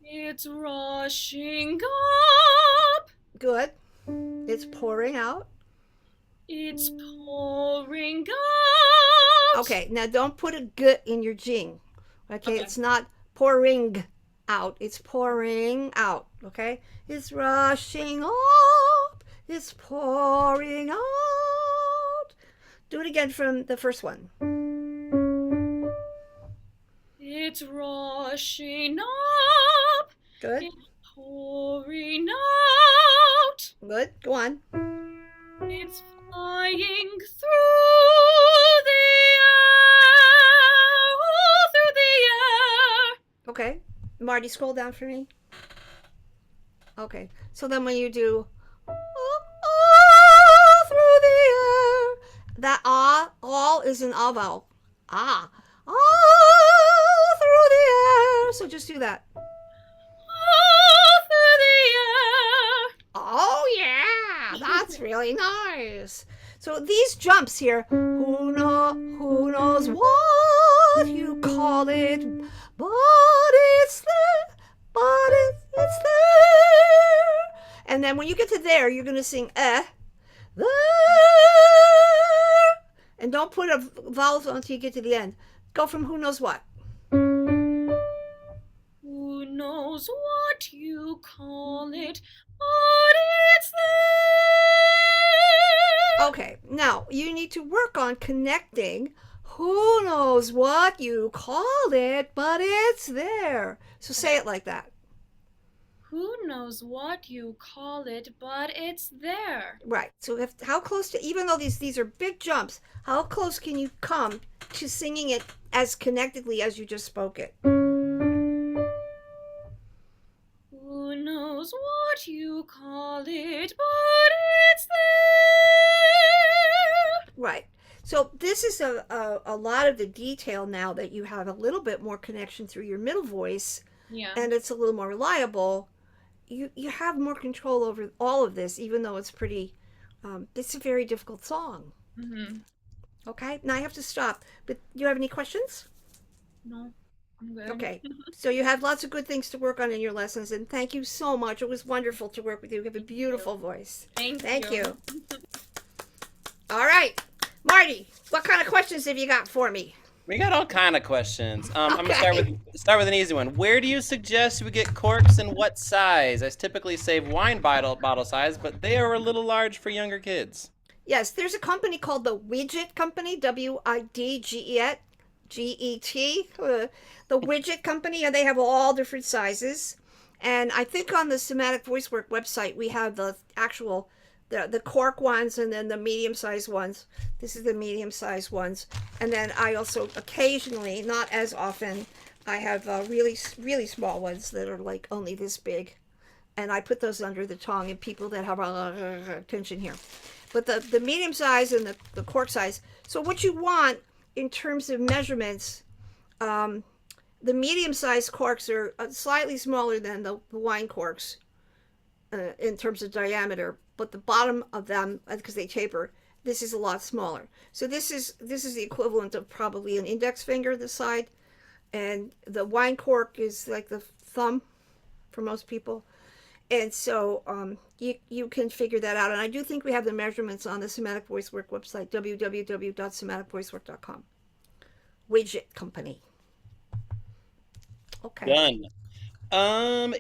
It's rushing up. Good. It's pouring out. It's pouring out. Okay, now don't put a g in your jing. Okay, it's not pouring out. It's pouring out. Okay? It's rushing up. It's pouring out. Do it again from the first one. It's rushing up. Good. It's pouring out. Good. Go on. It's flying through the air. Oh, through the air. Okay. Marty, scroll down for me. Okay. So then when you do ah through the air, that all is an ah vowel. Ah. Ah through the air. So just do that. Oh, through the air. Oh yeah, that's really nice. So these jumps here, who knows what you call it, but it's there, it's there. And then when you get to there, you're gonna sing there, and don't put a vowel until you get to the end. Go from who knows what. Who knows what you call it, but it's there. Okay, now you need to work on connecting. Who knows what you call it, but it's there. So say it like that. Who knows what you call it, but it's there. Right. So how close to, even though these are big jumps, how close can you come to singing it as connectedly as you just spoke it? Who knows what you call it, but it's there. Right. So this is a lot of the detail now that you have a little bit more connection through your middle voice, Yeah. and it's a little more reliable. You have more control over all of this, even though it's pretty. It's a very difficult song. Mm-hmm. Okay. Now I have to stop. But do you have any questions? No, I'm good. Okay. So you have lots of good things to work on in your lessons, and thank you so much. It was wonderful to work with you. You have a beautiful voice. Thank you. All right, Marty, what kind of questions have you got for me? We got all kind of questions. I'm gonna Okay. start with an easy one. Where do you suggest we get corks and what size? I typically save wine bottle size, but they are a little large for younger kids. Yes, there's a company called the Widget Company, WIDGET, the Widget Company, and they have all different sizes. And I think on the Somatic Voicework website, we have the actual the cork ones and then the medium-sized ones. This is the medium-sized ones. And then I also occasionally, not as often, I have really, really small ones that are like only this big. And I put those under the tongue and people that have tension here. But the medium size and the cork size. So what you want in terms of measurements, the medium sized corks are slightly smaller than the wine corks in terms of diameter, but the bottom of them, because they taper, this is a lot smaller. So this is the equivalent of probably an index finger this side, and the wine cork is like the thumb for most people. And so you can figure that out. And I do think we have the measurements on the Somatic Voicework website, www.somaticvoicework.com. Widget Company. Okay. Done.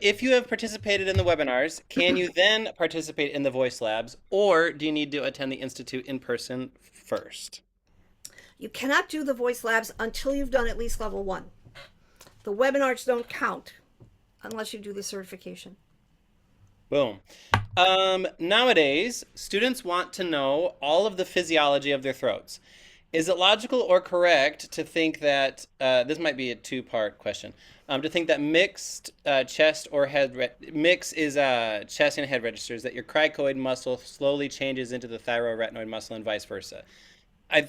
If you have participated in the webinars, can you then participate in the voice labs, or do you need to attend the Institute in person first? You cannot do the voice labs until you've done at least level 1. The webinars don't count unless you do the certification. Boom. Nowadays, students want to know all of the physiology of their throats. Is it logical or correct to think that, this might be a two-part question, to think that mixed chest or head, mix is chest and head registers, that your cricoid muscle slowly changes into the thyroretinoid muscle and vice versa? I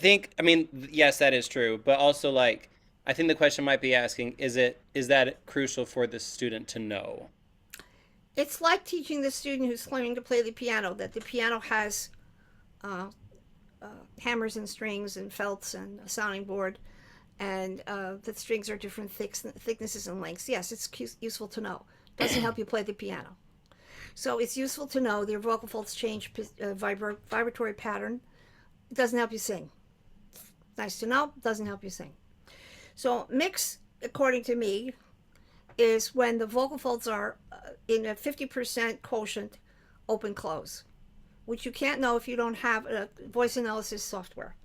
mean, yes, that is true, but also like, I think the question might be asking, is that crucial for the student to know? It's like teaching the student who's learning to play the piano that the piano has hammers and strings and felts and a sounding board, and the strings are different thicknesses and lengths. Yes, it's useful to know. Doesn't help you play the piano. So it's useful to know their vocal folds change vibratory pattern. It doesn't help you sing. Nice to know, doesn't help you sing. So mix, according to me, is when the vocal folds are in a 50% quotient open close, which you can't know if you don't have a voice analysis software.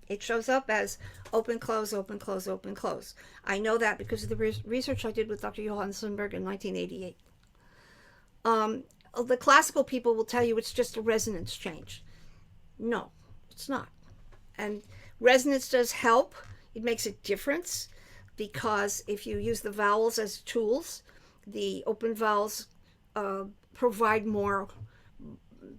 It shows up as open close, open close, open close. I know that because of the research I did with Dr. Johan Sundberg in 1988. The classical people will tell you it's just a resonance change. No, it's not. And resonance does help. It makes a difference because if you use the vowels as tools, the open vowels provide more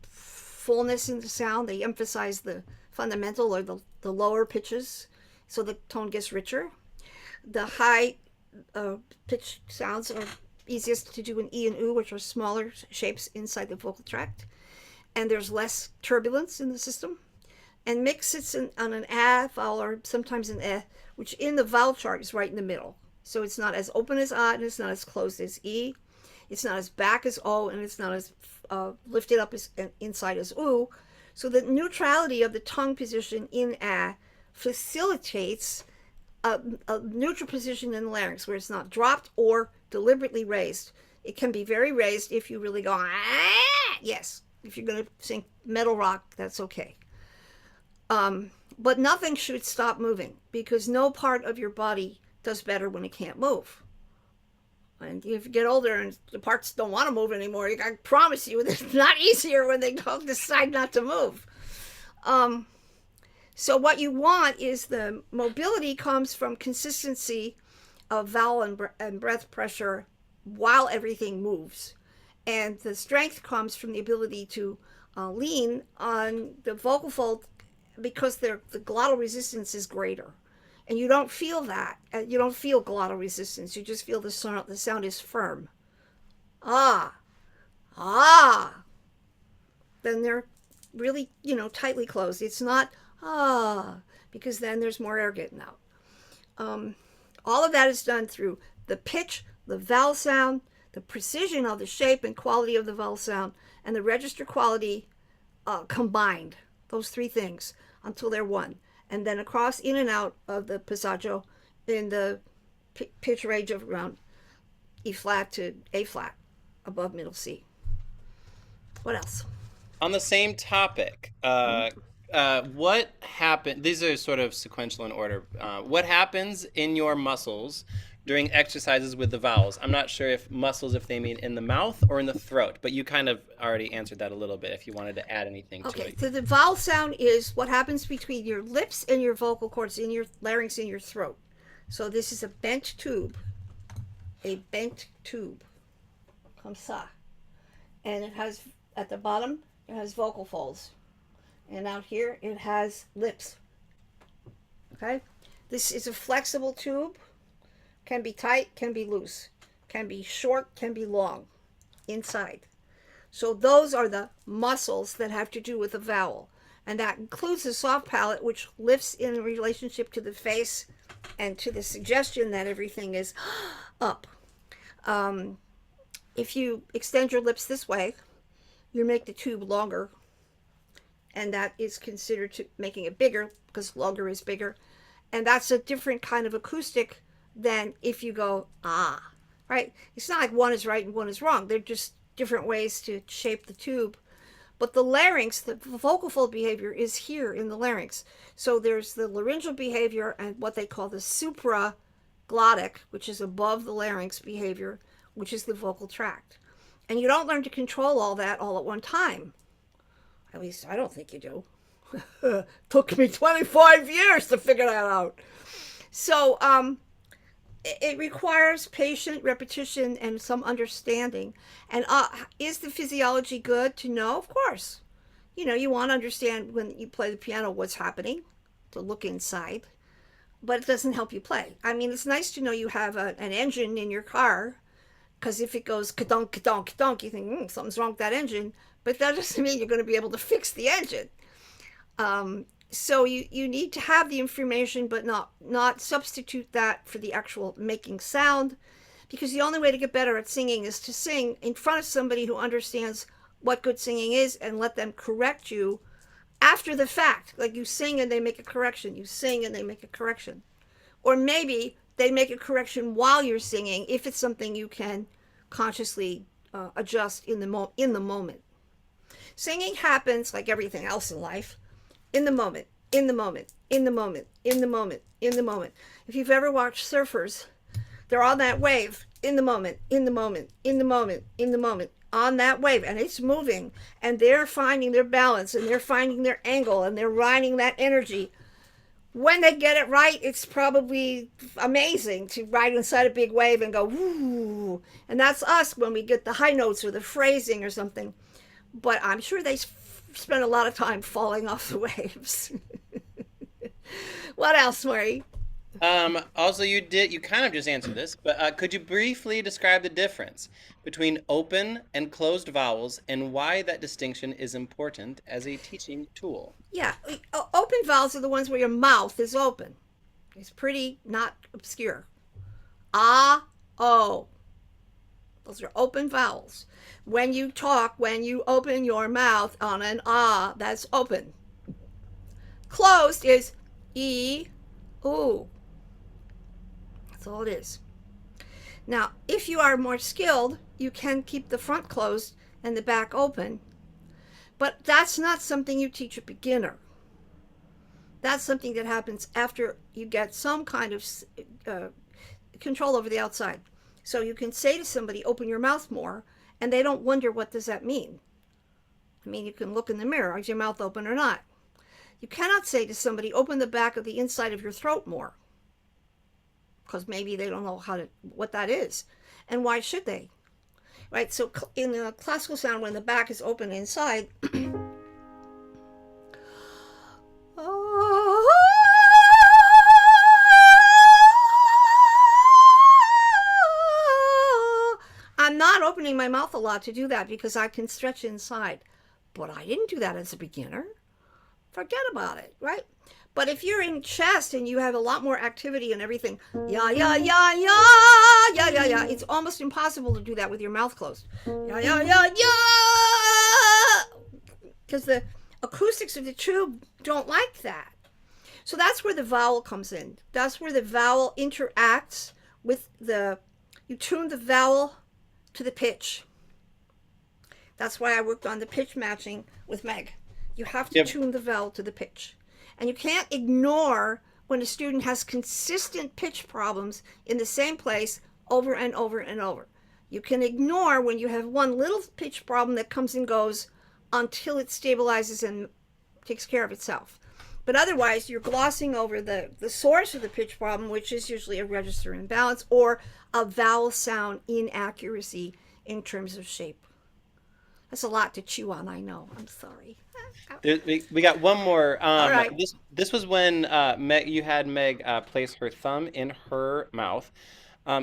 fullness in the sound. They emphasize the fundamental or the lower pitches, so the tone gets richer. The high pitch sounds are easiest to do in E and U, which are smaller shapes inside the vocal tract, and there's less turbulence in the system. And mix sits on an A vowel or sometimes an E, which in the vowel chart is right in the middle. So it's not as open as A, and it's not as closed as E. It's not as back as O, and it's not as lifted up as inside as U. So the neutrality of the tongue position in A facilitates a neutral position in the larynx, where it's not dropped or deliberately raised. It can be very raised if you really go, ah! Yes. If you're going to sing metal rock, that's okay. But nothing should stop moving, because no part of your body does better when it can't move. And if you get older and the parts don't want to move anymore, I promise you it's not easier when they don't decide not to move. So what you want is the mobility comes from consistency of vowel and breath pressure while everything moves. And the strength comes from the ability to lean on the vocal fold, because the glottal resistance is greater. And you don't feel that. You don't feel glottal resistance. You just feel the sound is firm. Ah. Ah. Then they're really, tightly closed. It's not ah, because then there's more air getting out. All of that is done through the pitch, the vowel sound, the precision of the shape and quality of the vowel sound, and the register quality combined. Those three things until they're one. And then across, in and out of the passaggio in the pitch range of around E flat to A flat, above middle C. What else? On the same topic, what happened? These are sort of sequential in order. What happens in your muscles during exercises with the vowels? I'm not sure if muscles, if they mean in the mouth or in the throat, but you kind of already answered that a little bit if you wanted to add anything to it. Okay, so the vowel sound is what happens between your lips and your vocal cords, in your larynx, in your throat. So this is a bent tube, comme ça. And it has, at the bottom, it has vocal folds. And out here, it has lips. Okay? This is a flexible tube. Can be tight, can be loose, can be short, can be long, inside. So those are the muscles that have to do with the vowel. And that includes the soft palate, which lifts in relationship to the face and to the suggestion that everything is up. If you extend your lips this way, you make the tube longer. And that is considered to making it bigger, because longer is bigger. And that's a different kind of acoustic than if you go, ah, right? It's not like one is right and one is wrong. They're just different ways to shape the tube. But the larynx, the vocal fold behavior is here in the larynx. So there's the laryngeal behavior and what they call the supraglottic, which is above the larynx behavior, which is the vocal tract. And you don't learn to control all that all at one time. At least I don't think you do. Took me 25 years to figure that out. So, it requires patient repetition and some understanding. And is the physiology good to know? Of course. You want to understand when you play the piano what's happening, to look inside. But it doesn't help you play. I mean, it's nice to know you have an engine in your car, because if it goes ka-dunk, ka-dunk, ka-dunk, you think, something's wrong with that engine. But that doesn't mean you're going to be able to fix the engine. So you need to have the information, but not substitute that for the actual making sound, because the only way to get better at singing is to sing in front of somebody who understands what good singing is, and let them correct you after the fact. Like, you sing and they make a correction. You sing and they make a correction. Or maybe they make a correction while you're singing, if it's something you can consciously adjust in the moment. Singing happens like everything else in life. In the moment, in the moment, in the moment, in the moment, in the moment. If you've ever watched surfers, they're on that wave, in the moment, in the moment, in the moment, in the moment, on that wave, and it's moving, and they're finding their balance, and they're finding their angle, and they're riding that energy When they get it right, it's probably amazing to ride inside a big wave and go woo. And that's us when we get the high notes or the phrasing or something. But I'm sure they spend a lot of time falling off the waves. What else, Marie? Also, you kind of just answered this, but could you briefly describe the difference between open and closed vowels and why that distinction is important as a teaching tool? Yeah, open vowels are the ones where your mouth is open. It's pretty not obscure. Ah, oh. Those are open vowels. When you talk, when you open your mouth on an ah, that's open. Closed is e, ooh. That's all it is. Now, if you are more skilled, you can keep the front closed and the back open. But that's not something you teach a beginner. That's something that happens after you get some kind of control over the outside. So you can say to somebody, open your mouth more, and they don't wonder what does that mean. I mean, you can look in the mirror, is your mouth open or not? You cannot say to somebody, open the back of the inside of your throat more, because maybe they don't know what that is. And why should they? Right? So in the classical sound, when the back is open inside, I'm not opening my mouth a lot to do that because I can stretch inside. But I didn't do that as a beginner. Forget about it, right? But if you're in chest and you have a lot more activity and everything, yeah, yeah, yeah, yeah, yeah, yeah, yeah, it's almost impossible to do that with your mouth closed. Yeah, yeah, yeah, yeah, because the acoustics of the tube don't like that. So that's where the vowel comes in. That's where the vowel interacts with you tune the vowel to the pitch. That's why I worked on the pitch matching with Meg. You have to tune the vowel to the pitch. And you can't ignore when a student has consistent pitch problems in the same place over and over and over. You can ignore when you have one little pitch problem that comes and goes until it stabilizes and takes care of itself. But otherwise, you're glossing over the source of the pitch problem, which is usually a register imbalance or a vowel sound inaccuracy in terms of shape. That's a lot to chew on, I know. I'm sorry. We got one more. All right. This was when you had Meg place her thumb in her mouth.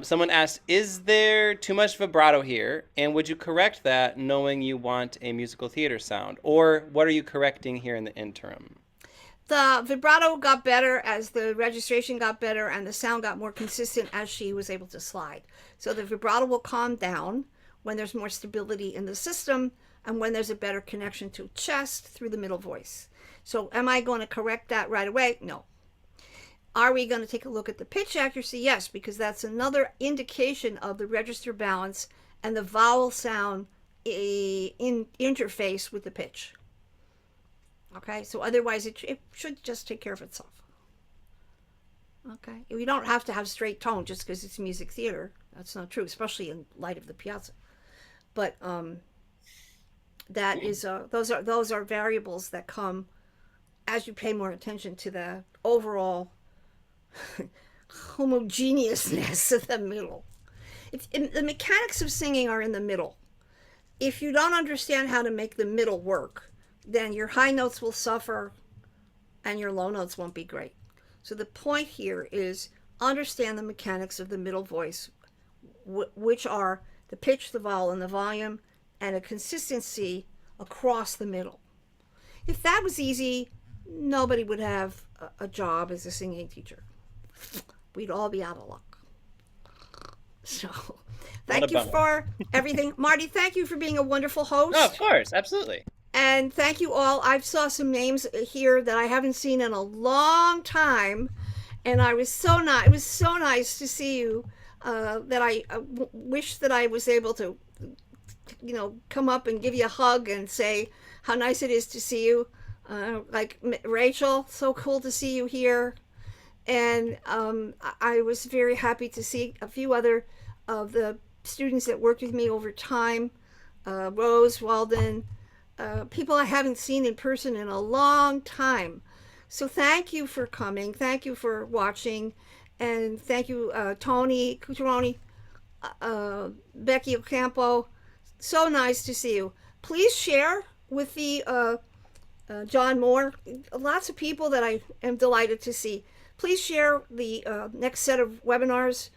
Someone asked, is there too much vibrato here? And would you correct that knowing you want a musical theater sound? Or what are you correcting here in the interim? The vibrato got better as the registration got better and the sound got more consistent as she was able to slide. So the vibrato will calm down when there's more stability in the system and when there's a better connection to chest through the middle voice. So am I going to correct that right away? No. Are we going to take a look at the pitch accuracy? Yes, because that's another indication of the register balance and the vowel sound in interface with the pitch. Okay, so otherwise it should just take care of itself. Okay, we don't have to have straight tone just because it's music theater. That's not true, especially in light of the piazza. But that is those are variables that come as you pay more attention to the overall homogeneousness of the middle. The mechanics of singing are in the middle. If you don't understand how to make the middle work, then your high notes will suffer and your low notes won't be great. So the point here is understand the mechanics of the middle voice, which are the pitch, the vowel, and the volume, and a consistency across the middle. If that was easy, nobody would have a job as a singing teacher. We'd all be out of luck. So thank you for everything. Marty, thank you for being a wonderful host. Oh, of course, absolutely. And thank you all. I saw some names here that I haven't seen in a long time, and it was so nice to see you. That I wish that I was able to, come up and give you a hug and say how nice it is to see you. Like Rachel, so cool to see you here. And I was very happy to see a few other of the students that worked with me over time. Rose, Walden, people I haven't seen in person in a long time. So thank you for coming. Thank you for watching. And thank you, Tony Cucciaroni, Becky Ocampo. So nice to see you. Please share with the John Moore. Lots of people that I am delighted to see. Please share the next set of webinars.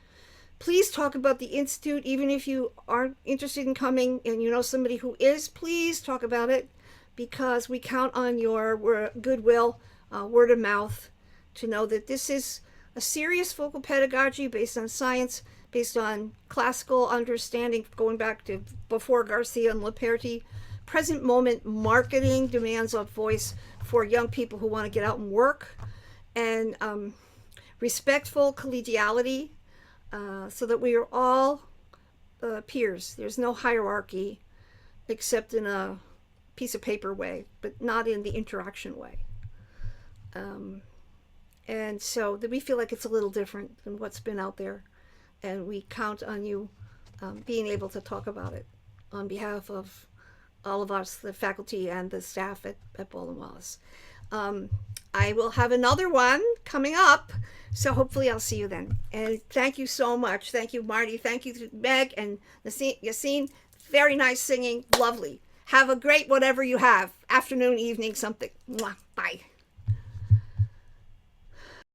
Please talk about the Institute, even if you aren't interested in coming and you know somebody who is. Please talk about it because we count on your goodwill, word of mouth, to know that this is a serious vocal pedagogy based on science, based on classical understanding, going back to before Garcia and LoVetri. Present moment marketing demands of voice for young people who want to get out and work, and respectful collegiality, so that we are all peers. There's no hierarchy except in a piece of paper way, but not in the interaction way. And so that we feel like it's a little different than what's been out there, and we count on you being able to talk about it on behalf of all of us, the faculty and the staff at Baldwin Wallace. I will have another one coming up, so hopefully I'll see you then. And thank you so much. Thank you, Marty. Thank you to Meg and Yasine. Very nice singing. Lovely. Have a great whatever you have. Afternoon, evening, something. Mwah. Bye.